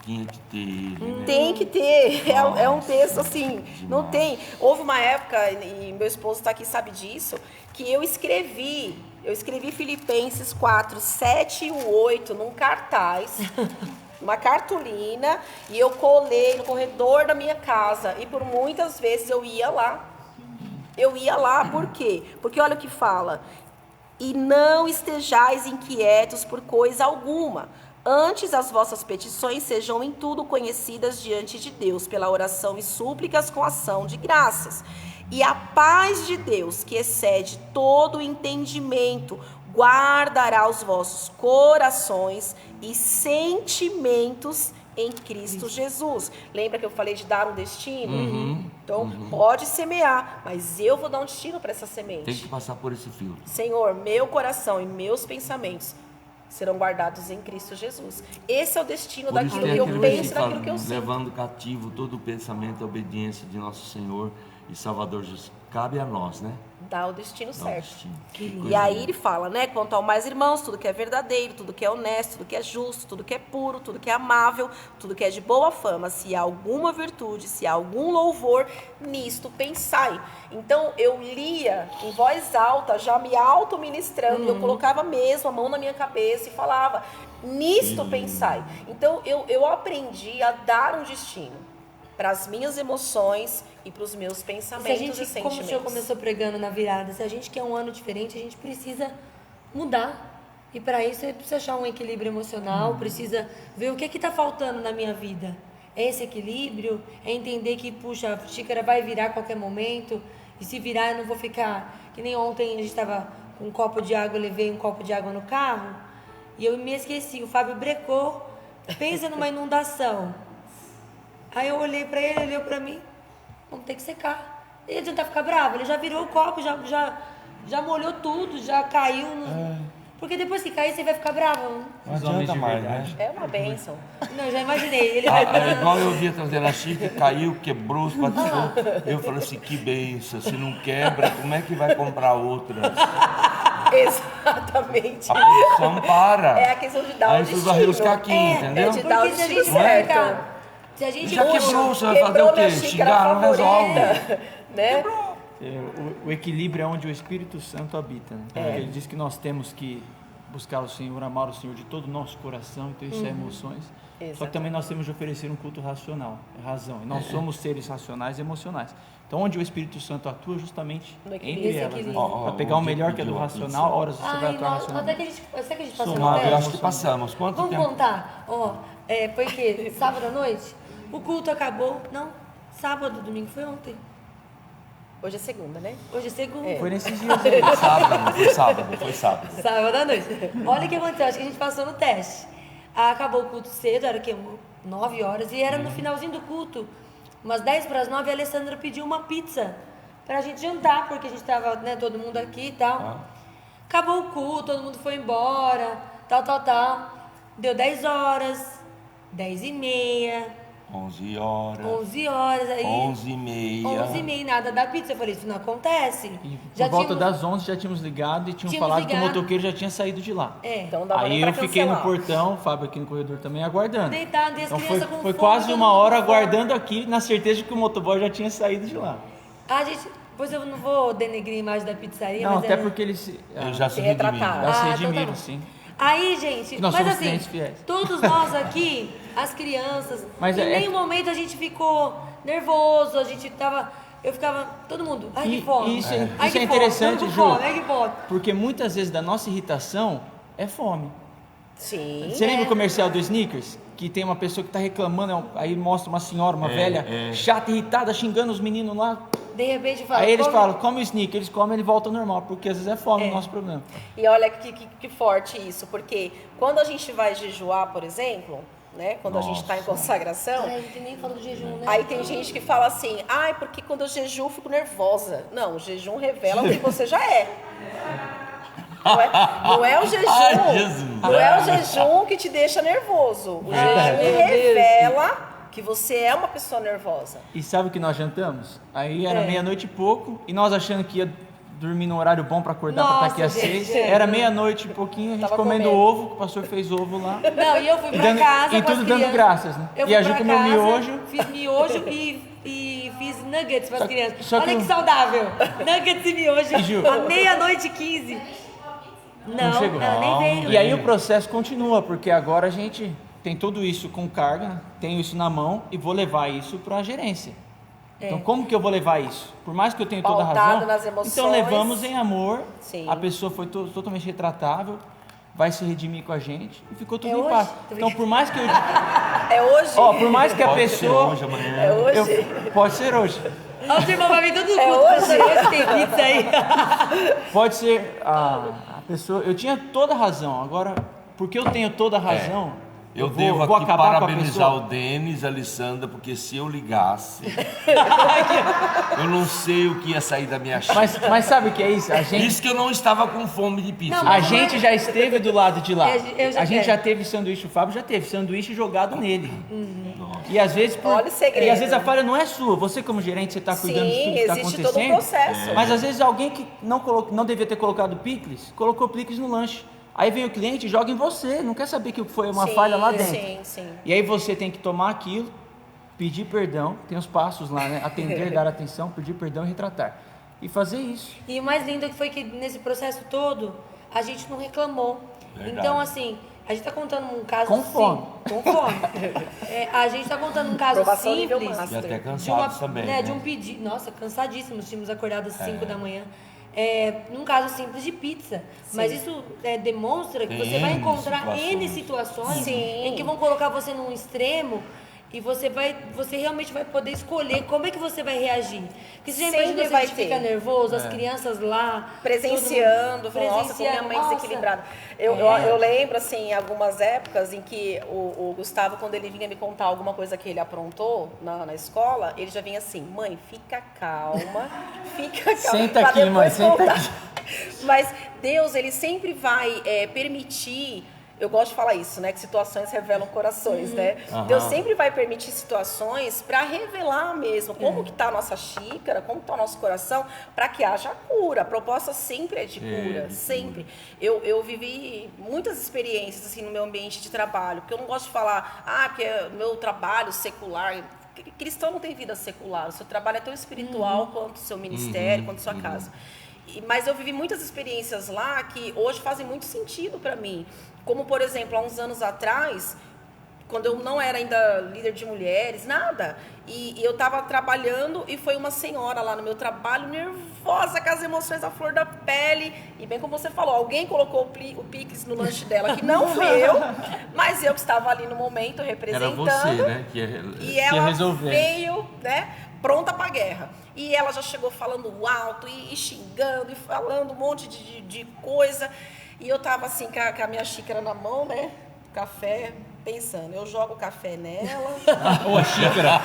S3: Tinha que ter. Né?
S5: Tem que ter. É um texto assim, não tem. Houve uma época, e meu esposo está aqui, sabe disso, que eu escrevi Filipenses 4:7 e 8 num cartaz, uma cartolina, e eu colei no corredor da minha casa. E por muitas vezes eu ia lá. Por quê? Porque olha o que fala. E não estejais inquietos por coisa alguma. Antes as vossas petições sejam em tudo conhecidas diante de Deus, pela oração e súplicas com ação de graças. E a paz de Deus, que excede todo o entendimento, guardará os vossos corações e sentimentos em Cristo Jesus. Lembra que eu falei de dar um destino? Então, pode semear, mas eu vou dar um destino para essa semente.
S3: Tem que passar por esse filtro.
S5: Senhor, meu coração e meus pensamentos serão guardados em Cristo Jesus. Esse é o destino
S3: Por isso
S5: daquilo
S3: tem
S5: que eu
S3: aquele
S5: penso,
S3: versículo
S5: daquilo que eu sinto.
S3: levando cativo todo o pensamento à obediência de nosso Senhor e Salvador Jesus. Cabe a nós, né?
S5: Dá o destino
S3: Dá o
S5: certo.
S3: destino.
S5: E aí ele fala, né? Quanto ao mais, irmãos, tudo que é verdadeiro, tudo que é honesto, tudo que é justo, tudo que é puro, tudo que é amável, tudo que é de boa fama, se há alguma virtude, se há algum louvor, nisto pensai. Então eu lia em voz alta, já me auto-ministrando, eu colocava mesmo a mão na minha cabeça e falava, nisto pensai. Então eu aprendi a dar um destino para as minhas emoções e para os meus
S1: Se a
S5: pensamentos
S1: gente,
S5: e sentimentos.
S1: como o senhor começou pregando na virada, se a gente quer um ano diferente, a gente precisa mudar. E para isso, você precisa achar um equilíbrio emocional, precisa ver o que está faltando na minha vida. É esse equilíbrio, é entender que, puxa, a xícara vai virar a qualquer momento, e se virar eu não vou ficar... Que nem ontem a gente estava com um copo de água, eu levei um copo de água no carro, e eu me esqueci, o Fábio brecou, pensa numa inundação. Aí eu olhei pra ele olhou pra mim, vamos ter que secar. Ele adianta ficar bravo, ele já virou o copo, já molhou tudo, já caiu. Porque depois que cair, você vai ficar bravo.
S3: Não
S4: Os homens
S3: adianta
S4: de
S3: mais,
S4: verdade.
S3: né?
S5: É uma bênção.
S1: Não, eu já imaginei. Ele vai...
S3: É igual eu via trazendo a xícara, caiu, quebrou, espatifou. Eu falei assim, que benção, se não quebra, como é que vai comprar outra?
S5: Exatamente.
S3: A produção para.
S5: É a questão de dar
S3: Aí
S5: o
S3: você
S5: destino.
S3: varreu os caquinhos, entendeu?
S5: É de dar o
S1: Porque se a
S5: destino
S1: gente
S5: certo.
S1: ficar... Se a gente
S3: Já quebrou, você vai fazer
S5: Quebrou
S3: o quê?
S5: minha xícara
S3: Xingar, não resolve.
S5: favorita, né?
S4: O equilíbrio é onde o Espírito Santo habita. Né? Ele diz que nós temos que buscar o Senhor, amar o Senhor de todo o nosso coração, então isso é emoções. Só que também nós temos de oferecer um culto racional, razão. E nós somos seres racionais e emocionais. Então, onde o Espírito Santo atua, justamente
S5: No
S4: entre
S5: equilíbrio.
S4: elas. Né?
S1: Equilíbrio.
S4: Para pegar o melhor que é do racional, horas você vai atuar racional.
S1: Até que a gente passou no
S4: Somado,
S1: teste.
S3: Eu acho que passamos. Quanto
S1: Vamos
S3: tempo?
S1: contar. Ó, foi que sábado à noite? O culto acabou. Não, sábado, domingo foi ontem.
S5: Hoje é segunda, né?
S1: Hoje é segunda.
S4: Foi nesses dias aí.
S3: Foi sábado.
S1: Sábado à noite. Olha o que aconteceu, acho que a gente passou no teste. Acabou o culto cedo, era o quê? 9 horas. E era no finalzinho do culto, umas 10 para as 9, a Alessandra pediu uma pizza pra gente jantar, porque a gente tava, né, todo mundo aqui e tal. Acabou o culto, todo mundo foi embora, tal. Deu 10 horas, 10h30,
S3: 11 horas.
S1: 11 horas, aí...
S3: 11h30.
S1: 11h30, nada da pizza. Eu falei, isso não acontece.
S4: E
S1: Já
S4: por volta
S1: tínhamos-
S4: das 11 já tínhamos ligado e tínhamos
S1: Tínhamos
S4: falado que o
S1: ligado.
S4: motoqueiro já tinha saído de lá.
S5: Então não dava nem
S4: Aí
S5: pra
S4: eu fiquei no
S5: cancelar.
S4: portão, o Fábio aqui no corredor também aguardando.
S1: Deitado, e as
S4: Então
S1: crianças com
S4: foi
S1: fome,
S4: quase
S1: todo
S4: uma
S1: mundo
S4: hora
S1: com fome.
S4: aguardando aqui, na certeza de que o motoboy já tinha saído de lá.
S1: A gente... Pois eu não vou denegrir a imagem da pizzaria,
S4: Não,
S1: mas
S4: até
S1: é-
S4: porque eles
S3: Eu já se
S5: Se
S3: redimi.
S5: retratar.
S4: já se
S1: então tá
S4: redimiram,
S1: bom.
S4: sim.
S1: Aí, gente,
S4: Nós
S1: mas
S4: somos
S1: assim,
S4: clientes fiéis.
S1: todos nós aqui, as crianças,
S4: Mas
S1: em
S4: é-
S1: nenhum momento a gente ficou nervoso, a gente tava... Eu ficava... Todo mundo, ai que fome.
S4: E isso,
S1: Ai,
S4: isso
S1: que
S4: é
S1: fome,
S4: interessante,
S1: tô com
S4: Ju,
S1: fome, ai que fome.
S4: porque muitas vezes da nossa irritação é fome.
S5: Sim.
S4: Você lembra o comercial do Snickers? Que tem uma pessoa que está reclamando, aí mostra uma senhora, uma velha, chata, irritada, xingando os meninos lá.
S1: De repente fala...
S4: Aí eles
S1: come-
S4: falam, come o Snickers, eles comem, ele volta ao normal, porque às vezes é fome o nosso problema.
S5: E olha que forte isso, porque quando a gente vai jejuar, por exemplo, né? Quando a gente está em consagração,
S1: Ai, a gente nem falou do jejum, né?
S5: aí tem gente que fala assim, ai, porque quando eu jejuo eu fico nervosa. Não, o jejum revela o que você já é. Não é o jejum,
S3: Ai, Jesus.
S5: não é o jejum que te deixa nervoso. O jejum revela que você é uma pessoa nervosa.
S4: E sabe o que nós jantamos? Aí era meia-noite e pouco, e nós achando que ia dormir no horário bom para acordar para estar aqui às
S1: Nossa, gente.
S4: 6. Era meia-noite e pouquinho, a gente
S5: Tava
S4: comendo
S5: comendo.
S4: ovo, que o pastor fez ovo lá.
S1: Não, e eu fui
S4: E
S1: pra
S4: dando-
S1: casa
S4: e
S1: com as
S4: tudo dando
S1: crianças.
S4: graças, né?
S1: Eu
S4: E a
S1: fui
S4: Ju
S1: pra
S4: comeu
S1: casa,
S4: miojo.
S1: Fiz miojo e fiz nuggets para as crianças.
S4: só que
S1: Olha que saudável. Nuggets e miojo.
S4: E, Ju?
S1: À meia-noite e 15. Não,
S4: chegou.
S1: ela nem veio.
S4: E aí o processo continua, porque agora a gente tem tudo isso com carga, tenho isso na mão e vou levar isso para a gerência. Então, como que eu vou levar isso? Por mais que eu tenha toda a
S5: Pautado
S4: razão,
S5: nas emoções.
S4: então levamos em amor,
S5: Sim.
S4: a pessoa foi totalmente retratável, vai se redimir com a gente e ficou tudo
S1: É
S4: em
S1: hoje?
S4: paz.
S1: Tô
S4: Então, por mais que eu...
S5: É hoje?
S4: Ó, por mais que a
S3: Pode ser
S4: pessoa...
S3: hoje, amanhã.
S5: É hoje?
S4: Pode ser hoje.
S1: Ó, o irmão vai vir todo mundo.
S5: É hoje?
S1: Hoje tem pizza aí.
S4: Pode ser a pessoa... Eu tinha toda a razão, agora porque eu tenho toda a razão,
S3: Eu devo
S4: vou
S3: aqui
S4: acabar
S3: parabenizar
S4: com a
S3: o Denis, a Alessandra, porque se eu ligasse, eu não sei o que ia sair da minha chave.
S4: Mas sabe o que é isso?
S3: Isso que eu não estava com fome de pizza.
S1: Não,
S4: A gente já esteve do lado de lá.
S1: Eu já
S4: A gente
S1: quero.
S4: já teve sanduíche, o Fábio já teve sanduíche jogado nele. E às vezes
S5: Olha o segredo.
S4: e às vezes a falha não é sua. Você como gerente, você está cuidando de tudo
S5: Sim,
S4: que está
S5: existe
S4: acontecendo.
S5: todo um processo.
S4: Mas às vezes alguém que não devia ter colocado picles, colocou picles no lanche. Aí vem o cliente e joga em você, não quer saber que foi uma
S5: Sim,
S4: falha lá dentro.
S5: Sim.
S4: E aí você tem que tomar aquilo, pedir perdão, tem os passos lá, né? Atender, dar atenção, pedir perdão e retratar. E fazer isso.
S1: E o mais lindo foi que nesse processo todo, a gente não reclamou.
S3: Verdade.
S1: Então, assim, a gente tá contando um caso
S4: Com fome.
S1: Com fome. A gente tá contando um caso
S5: Aprovação nível
S1: simples.
S5: master.
S3: E até
S1: De uma,
S3: cansados também.
S1: né,
S3: Né?
S1: de um pedido. Nossa, cansadíssimos, tínhamos acordado às 5 da manhã. Num caso simples de pizza. Mas isso demonstra que você vai
S3: N
S1: encontrar
S3: situações.
S1: N situações
S5: Sim.
S1: em que vão colocar você num extremo e você realmente vai poder escolher como é que você vai reagir. Porque você já
S5: Sempre
S1: imagina se
S5: vai
S1: a gente
S5: ter.
S1: fica nervoso, as crianças lá.
S5: Presenciando,
S1: todo mundo-
S5: falando, nossa, como minha mãe é
S1: Nossa.
S5: desequilibrada. Eu lembro, assim, algumas épocas em que o Gustavo, quando ele vinha me contar alguma coisa que ele aprontou na escola, ele já vinha assim, mãe, fica calma, fica calma.
S4: Senta
S5: pra
S4: aqui, mãe,
S5: depois
S4: senta
S5: contar.
S4: aqui.
S5: Mas Deus, ele sempre vai permitir. Eu gosto de falar isso, né? Que situações revelam corações, né? Deus sempre vai permitir situações para revelar mesmo como que tá a nossa xícara, como tá o nosso coração, para que haja cura. A proposta sempre é de cura, sempre. Eu vivi muitas experiências assim no meu ambiente de trabalho, porque eu não gosto de falar, porque é meu trabalho secular. Cristão não tem vida secular. O seu trabalho é tão espiritual quanto o seu ministério, quanto a sua casa. Mas eu vivi muitas experiências lá que hoje fazem muito sentido para mim. Como, por exemplo, há uns anos atrás, quando eu não era ainda líder de mulheres, nada. E eu estava trabalhando e foi uma senhora lá no meu trabalho, nervosa, com as emoções à flor da pele. E bem como você falou, alguém colocou o picles no lanche dela, que não fui eu, mas eu que estava ali no momento representando.
S3: Era você, né?
S5: E ela
S4: resolver.
S5: veio, né, pronta pra guerra. E ela já chegou falando alto e xingando e falando um monte de coisa. E eu tava assim com a minha xícara na mão, né, café, pensando, eu jogo o café nela.
S4: Ou a xícara.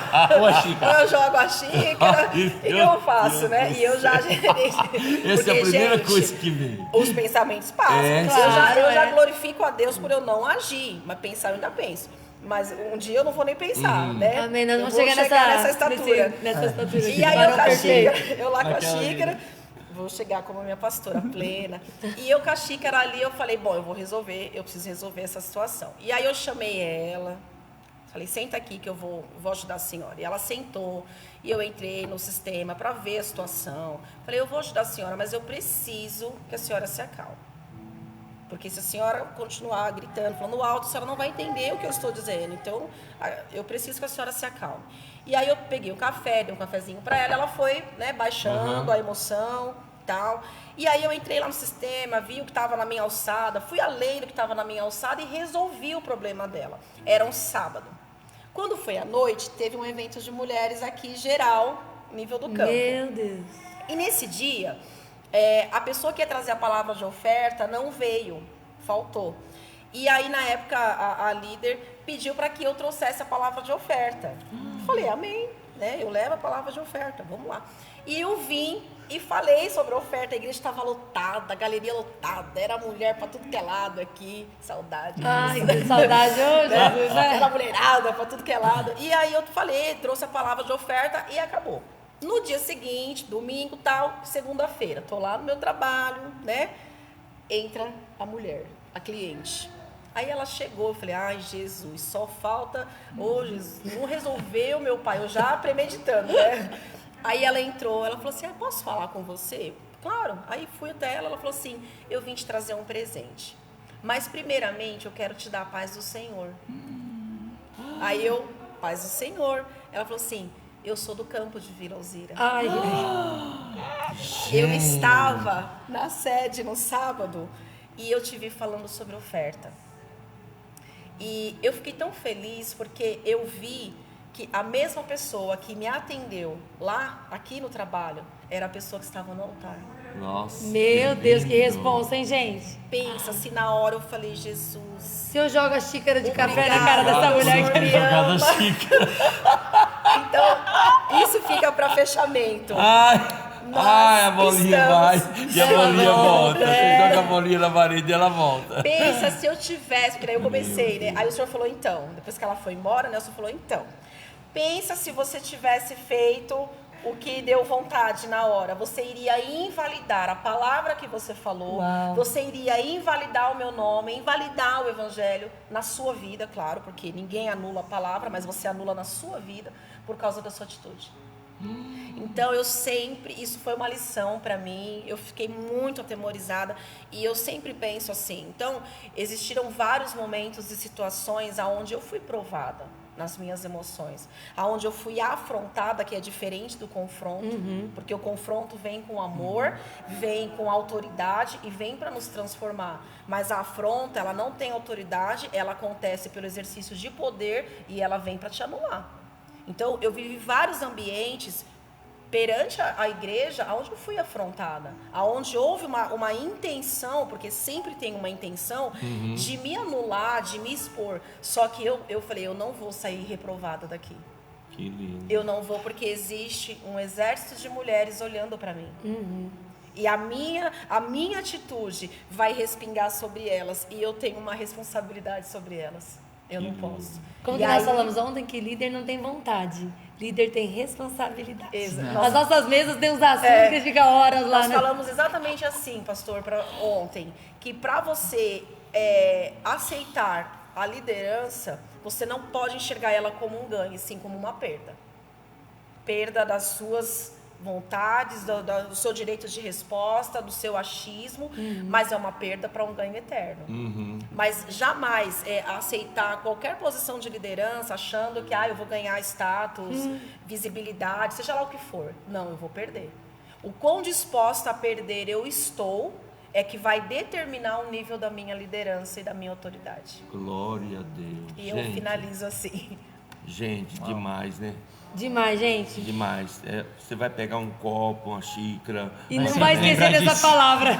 S5: Eu jogo a xícara, e o que eu faço, né? E eu já...
S3: Essa é a primeira coisa que veio.
S5: Os pensamentos passam.
S1: Claro,
S5: eu já glorifico a Deus por eu não agir, mas pensar eu ainda penso. Mas um dia eu não vou nem pensar, né?
S1: Amém, nós
S5: Eu
S1: vamos
S5: vou
S1: chegar
S5: nessa estatura.
S1: nessa estatura.
S5: E aí eu com a
S1: perfeito.
S5: xícara, eu lá com a
S4: Aquela
S5: xícara, vou chegar como minha pastora plena. E eu com a xícara ali, eu falei, bom, eu preciso resolver essa situação. E aí eu chamei ela, falei, senta aqui que eu vou ajudar a senhora. E ela sentou, e eu entrei no sistema para ver a situação. Falei, eu vou ajudar a senhora, mas eu preciso que a senhora se acalme. Porque se a senhora continuar gritando, falando alto, a senhora não vai entender o que eu estou dizendo. Então, eu preciso que a senhora se acalme. E aí eu peguei o café, dei um cafezinho para ela, ela foi, né, baixando a emoção e tal. E aí eu entrei lá no sistema, vi o que estava na minha alçada, fui além do que estava na minha alçada e resolvi o problema dela. Era um sábado. Quando foi à noite, teve um evento de mulheres aqui, geral, nível do campo.
S1: Meu Deus.
S5: E nesse dia, a pessoa que ia trazer a palavra de oferta não veio, faltou. E aí, na época, a líder pediu para que eu trouxesse a palavra de oferta. Falei, amém, né? Eu levo a palavra de oferta, vamos lá. E eu vim e falei sobre a oferta, a igreja estava lotada, a galeria lotada, era mulher para tudo que é lado aqui, saudade.
S1: Ai, que saudade, ô Jesus, né?
S5: Era mulherada para tudo que é lado. E aí eu falei, trouxe a palavra de oferta e acabou. No dia seguinte, domingo, tal, segunda-feira, tô lá no meu trabalho, né? Entra a mulher, a cliente. Aí ela chegou, eu falei, ai, Jesus, só falta, Jesus, não resolveu, meu pai, eu já premeditando, né? Aí ela entrou, ela falou assim, posso falar com você? Claro. Aí fui até ela falou assim, eu vim te trazer um presente. Mas primeiramente eu quero te dar a paz do Senhor. Aí eu, paz do Senhor. Ela falou assim, eu sou do campo de Vila Alzira.
S1: Ai,
S5: Eu estava na sede no sábado e eu te vi falando sobre oferta. E eu fiquei tão feliz porque eu vi que a mesma pessoa que me atendeu lá, aqui no trabalho, era a pessoa que estava no altar.
S3: Nossa.
S1: meu Deus, que responsa, hein, gente?
S5: pensa se na hora eu falei, Jesus...
S1: Se eu jogo a xícara de café na
S5: Obrigada,
S1: cara dessa mulher que me ama.
S5: Então, isso fica para fechamento.
S3: A bolinha vai e a bolinha volta. Você joga a bolinha na parede e ela volta.
S5: Pensa se eu tivesse, porque daí eu comecei, né? Aí o senhor falou então, depois que ela foi embora, né? O senhor falou então. Pensa se você tivesse feito o que deu vontade na hora. Você iria invalidar a palavra que você falou.
S1: Uau.
S5: Você iria invalidar o meu nome, invalidar o evangelho na sua vida, claro, porque ninguém anula a palavra, mas você anula na sua vida por causa da sua atitude. Então eu sempre, isso foi uma lição para mim, eu fiquei muito atemorizada e eu sempre penso assim. Então existiram vários momentos e situações aonde eu fui provada nas minhas emoções, aonde eu fui afrontada, que é diferente do confronto, porque o confronto vem com amor, vem com autoridade e vem para nos transformar, mas a afronta, ela não tem autoridade, ela acontece pelo exercício de poder e ela vem para te anular. Então, eu vivi vários ambientes perante a igreja onde eu fui afrontada, onde houve uma intenção, porque sempre tem uma intenção de me anular, de me expor. Só que eu falei, eu não vou sair reprovada daqui.
S3: Que lindo.
S5: Eu não vou, porque existe um exército de mulheres olhando para mim. E a minha atitude vai respingar sobre elas. E eu tenho uma responsabilidade sobre elas. Eu não posso.
S1: Como que nós falamos ontem, que líder não tem vontade, líder tem responsabilidade.
S5: Exato.
S1: As nossas mesas têm uns assuntos que ficam horas lá.
S5: Nós falamos exatamente assim, pastor, ontem, que para você aceitar a liderança, você não pode enxergar ela como um ganho, sim como uma perda. Perda das suas vontades, do seu direito de resposta, do seu achismo, mas é uma perda para um ganho eterno. Mas jamais aceitar qualquer posição de liderança achando que eu vou ganhar status, visibilidade, seja lá o que for. Não, eu vou perder. O quão disposta a perder eu estou é que vai determinar o nível da minha liderança e da minha autoridade.
S3: Glória a Deus.
S5: E eu finalizo assim.
S3: Gente, demais, né?
S1: Demais, gente.
S3: Demais. Você vai pegar um copo, uma xícara.
S1: E não vai esquecer dessa palavra.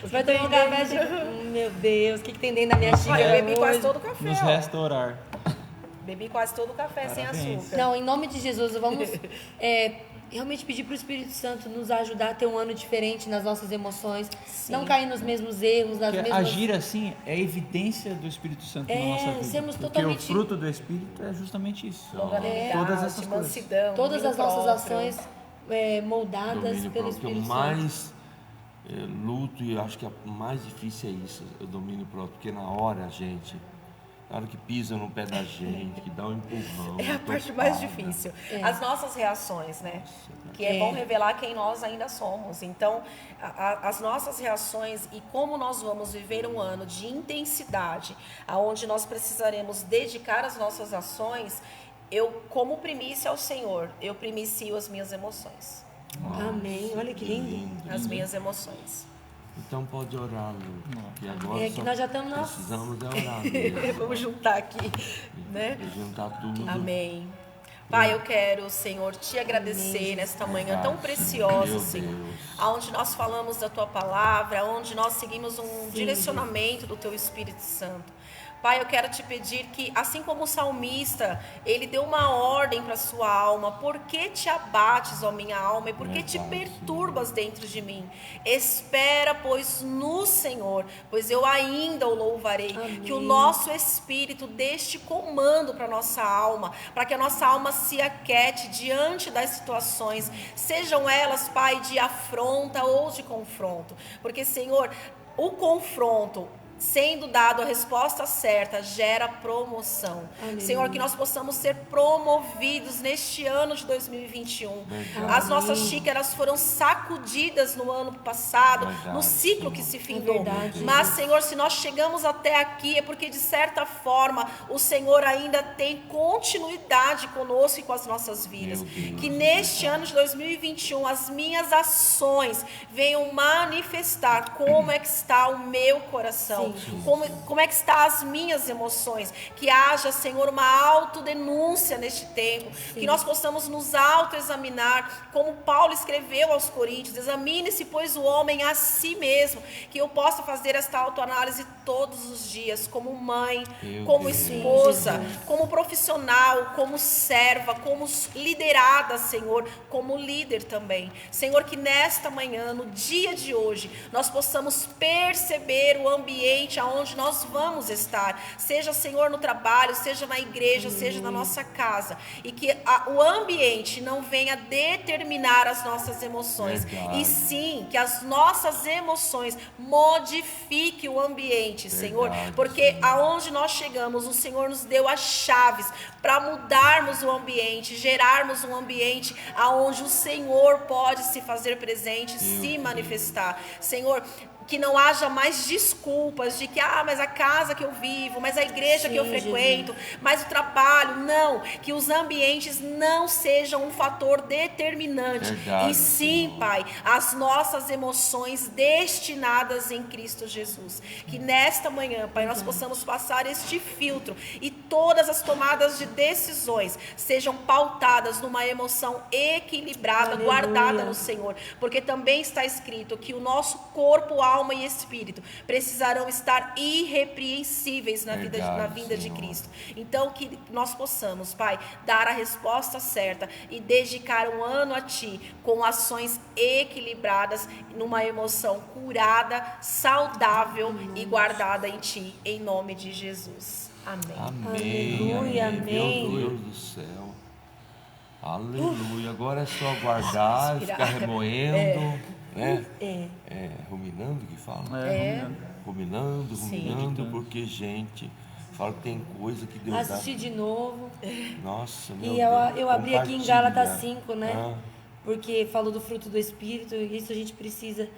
S1: Você vai tomar um café meu Deus, o que tem dentro da minha xícara?
S5: Eu bebi quase todo o café.
S4: Nos restaurar.
S5: Bebi quase todo o café sem açúcar.
S1: Não, em nome de Jesus, vamos realmente pedir para o Espírito Santo nos ajudar a ter um ano diferente nas nossas emoções. Sim. Não cair nos mesmos erros, nas mesmas...
S4: Agir assim é evidência do Espírito Santo na nossa vida.
S1: Sermos
S4: porque
S1: totalmente...
S4: o fruto do Espírito é justamente isso.
S5: Todas essas mansidão,
S1: todas as nossas ações moldadas pelo Espírito
S3: Santo. O
S1: Santo.
S3: mais luto, e eu acho que o mais difícil é isso, o domínio próprio, porque na hora, gente... Na hora que pisa no pé da gente, que dá um empurrão.
S5: É a parte mais difícil. As nossas reações, né? Que é bom revelar quem nós ainda somos. Então, as nossas reações e como nós vamos viver um ano de intensidade, aonde nós precisaremos dedicar as nossas ações, eu, como primícia ao Senhor, eu primicio as minhas emoções.
S1: Amém. Olha que lindo.
S5: As minhas emoções.
S3: Então pode orar, Lu, que agora
S1: que nós já estamos
S3: precisamos orar mesmo.
S5: Vamos juntar aqui, né?
S3: Juntar tudo.
S5: Amém. Pai, eu quero, Senhor, te agradecer nesta manhã tão preciosa, Senhor, onde nós falamos da Tua palavra, onde nós seguimos um direcionamento do Teu Espírito Santo. Pai, eu quero te pedir que, assim como o salmista, ele deu uma ordem para a sua alma: por que te abates, ó minha alma, e por que te perturbas dentro de mim? Espera, pois, no Senhor, pois eu ainda o louvarei. Amém. Que o nosso espírito dê este comando para a nossa alma, para que a nossa alma se aquete diante das situações, sejam elas, Pai, de afronta ou de confronto. Porque, Senhor, o confronto, sendo dado a resposta certa, gera promoção. Aleluia. Senhor, que nós possamos ser promovidos neste ano de 2021. Verdade. As nossas xícaras foram sacudidas no ano passado, verdade, no ciclo que se findou. Mas, Senhor, se nós chegamos até aqui, é porque, de certa forma, o Senhor ainda tem continuidade conosco e com as nossas vidas. Que neste ano de 2021, as minhas ações venham manifestar como é que está o meu coração. Sim. emoção? Como é que estão as minhas emoções? Que haja, Senhor, uma autodenúncia neste tempo. Que nós possamos nos autoexaminar, como Paulo escreveu aos Coríntios. Examine-se, pois, o homem a si mesmo. Que eu possa fazer esta autoanálise todos os dias, como mãe, como esposa, como profissional, como serva, como liderada, Senhor, como líder também. Senhor, que nesta manhã, no dia de hoje, nós possamos perceber o ambiente aonde nós vamos estar, seja, Senhor, no trabalho, seja na igreja, seja na nossa casa, e que o ambiente não venha determinar as nossas emoções, e sim, que as nossas emoções modifiquem o ambiente, Senhor, porque aonde nós chegamos, o Senhor nos deu as chaves para mudarmos o ambiente, gerarmos um ambiente aonde o Senhor pode se fazer presente, se manifestar. Senhor, que não haja mais desculpas de que, mas a casa que eu vivo, mas a igreja que eu frequento, mas o trabalho, não, que os ambientes não sejam um fator determinante, e sim, Pai, as nossas emoções destinadas em Cristo Jesus, que nesta manhã, Pai, nós possamos passar este filtro, e todas as tomadas de decisões sejam pautadas numa emoção equilibrada, guardada no Senhor, porque também está escrito que o nosso corpo, alma e espírito precisarão estar irrepreensíveis na vinda de Cristo. Então, que nós possamos, Pai, dar a resposta certa e dedicar um ano a Ti com ações equilibradas, numa emoção curada, saudável e guardada em Ti, em nome de Jesus. Amém.
S3: Amém.
S1: Aleluia, amém.
S3: Meu Deus do céu. Aleluia. Agora é só guardar e ficar remoendo, né? Ruminando que fala? Ruminando, porque, gente, fala que tem coisa que Deus
S1: assistir de novo.
S3: Nossa, meu
S1: E
S3: Deus.
S1: eu abri aqui em Gálatas 5, né? Porque falou do fruto do Espírito, e isso a gente precisa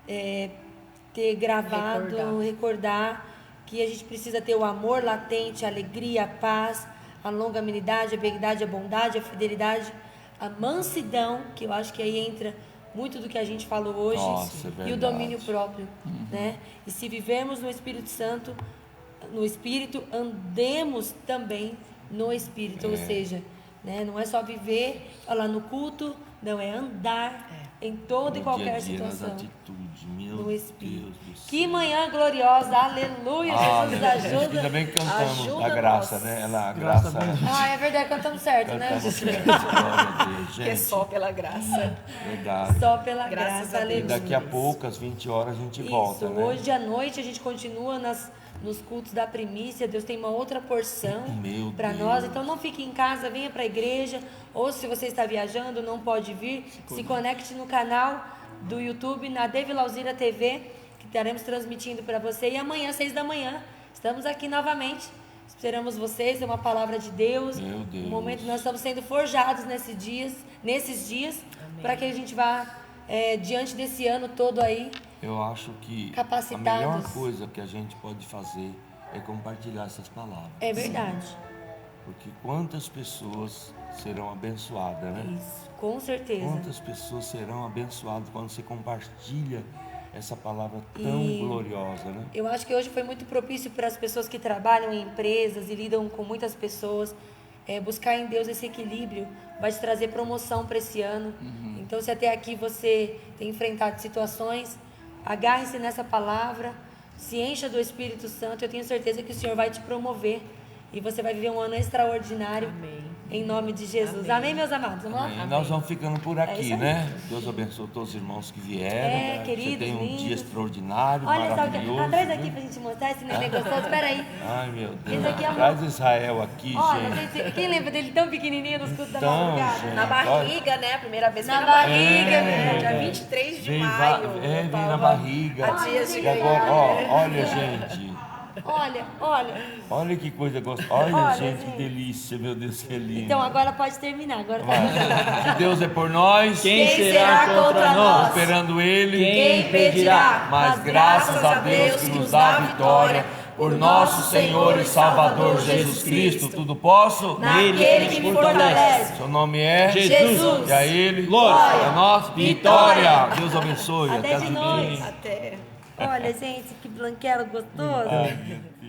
S1: ter gravado, recordar que a gente precisa ter o amor latente, a alegria, a paz, a longanimidade, a benignidade, a bondade, a fidelidade, a mansidão, que eu acho que aí entra muito do que a gente falou hoje, e o domínio próprio, né? E se vivermos no Espírito Santo, no Espírito, andemos também no Espírito, ou seja, né? Não é só viver, falar no culto, não, é andar em toda e qualquer situação no Espírito. Que manhã gloriosa, aleluia, Jesus ajuda.
S3: Ainda bem que cantamos a graça, né? A
S4: graça.
S1: É verdade, cantamos certo, né?
S5: Que é só pela graça.
S3: Verdade.
S1: Só pela graça, aleluia.
S3: E daqui a pouco, às 20 horas, a gente volta, né?
S1: Hoje à noite a gente continua nos cultos da primícia. Deus tem uma outra porção para nós. Então não fique em casa, venha para a igreja. Ou se você está viajando, não pode vir, se conecte no canal do YouTube, na Devi Lauzira TV, que estaremos transmitindo para você. E amanhã, 6 da manhã, estamos aqui novamente. Esperamos vocês, é uma palavra de Deus.
S3: Meu Deus.
S1: Um momento que nós estamos sendo forjados nesses dias, para que a gente vá diante desse ano todo aí.
S3: Eu acho que a melhor coisa que a gente pode fazer é compartilhar essas palavras.
S1: É verdade.
S3: Porque quantas pessoas serão abençoadas, né?
S1: Isso, com certeza.
S3: Quantas pessoas serão abençoadas quando você compartilha essa palavra tão gloriosa, né?
S1: Eu acho que hoje foi muito propício para as pessoas que trabalham em empresas e lidam com muitas pessoas. Buscar em Deus esse equilíbrio vai te trazer promoção para esse ano. Então, se até aqui você tem enfrentado situações, agarre-se nessa palavra, se encha do Espírito Santo. Eu tenho certeza que o Senhor vai te promover e você vai viver um ano extraordinário. Amém. Em nome de Jesus. Amém, meus amados? Vamos lá?
S3: Amém. Nós vamos ficando por aqui, né? Deus abençoe todos os irmãos que vieram.
S1: Queridos,
S3: você tem um
S1: lindos.
S3: dia extraordinário,
S1: olha
S3: maravilhoso.
S1: Só, atrás aqui pra gente mostrar esse neném gostoso. Espera aí.
S3: Ai, meu Deus.
S1: Esse aqui é
S3: Traz Israel aqui,
S1: gente. Quem lembra dele tão pequenininho nos cultos da madrugada?
S3: Gente,
S5: na barriga, né? A primeira vez que
S1: na barriga,
S5: dia 23 de maio.
S3: Veio na barriga.
S5: E
S3: agora, olha, gente.
S1: Olha
S3: que coisa gostosa. Olha, gente, que delícia, meu Deus, que lindo.
S1: Então agora pode terminar. Agora
S3: se Deus é por nós,
S4: quem será contra nós?
S3: Esperando Ele,
S1: quem impedirá?
S3: Mas graças a Deus que nos dá a vitória. Por nosso Senhor e Salvador Jesus Cristo, tudo posso?
S1: Naquele que me fortalece.
S3: Seu nome é
S1: Jesus.
S3: E a Ele,
S4: glória.
S3: A nós, vitória. Deus abençoe.
S1: Até de noite.
S5: Até.
S1: Olha, gente, que branquelo gostoso.
S3: Ai, meu Deus.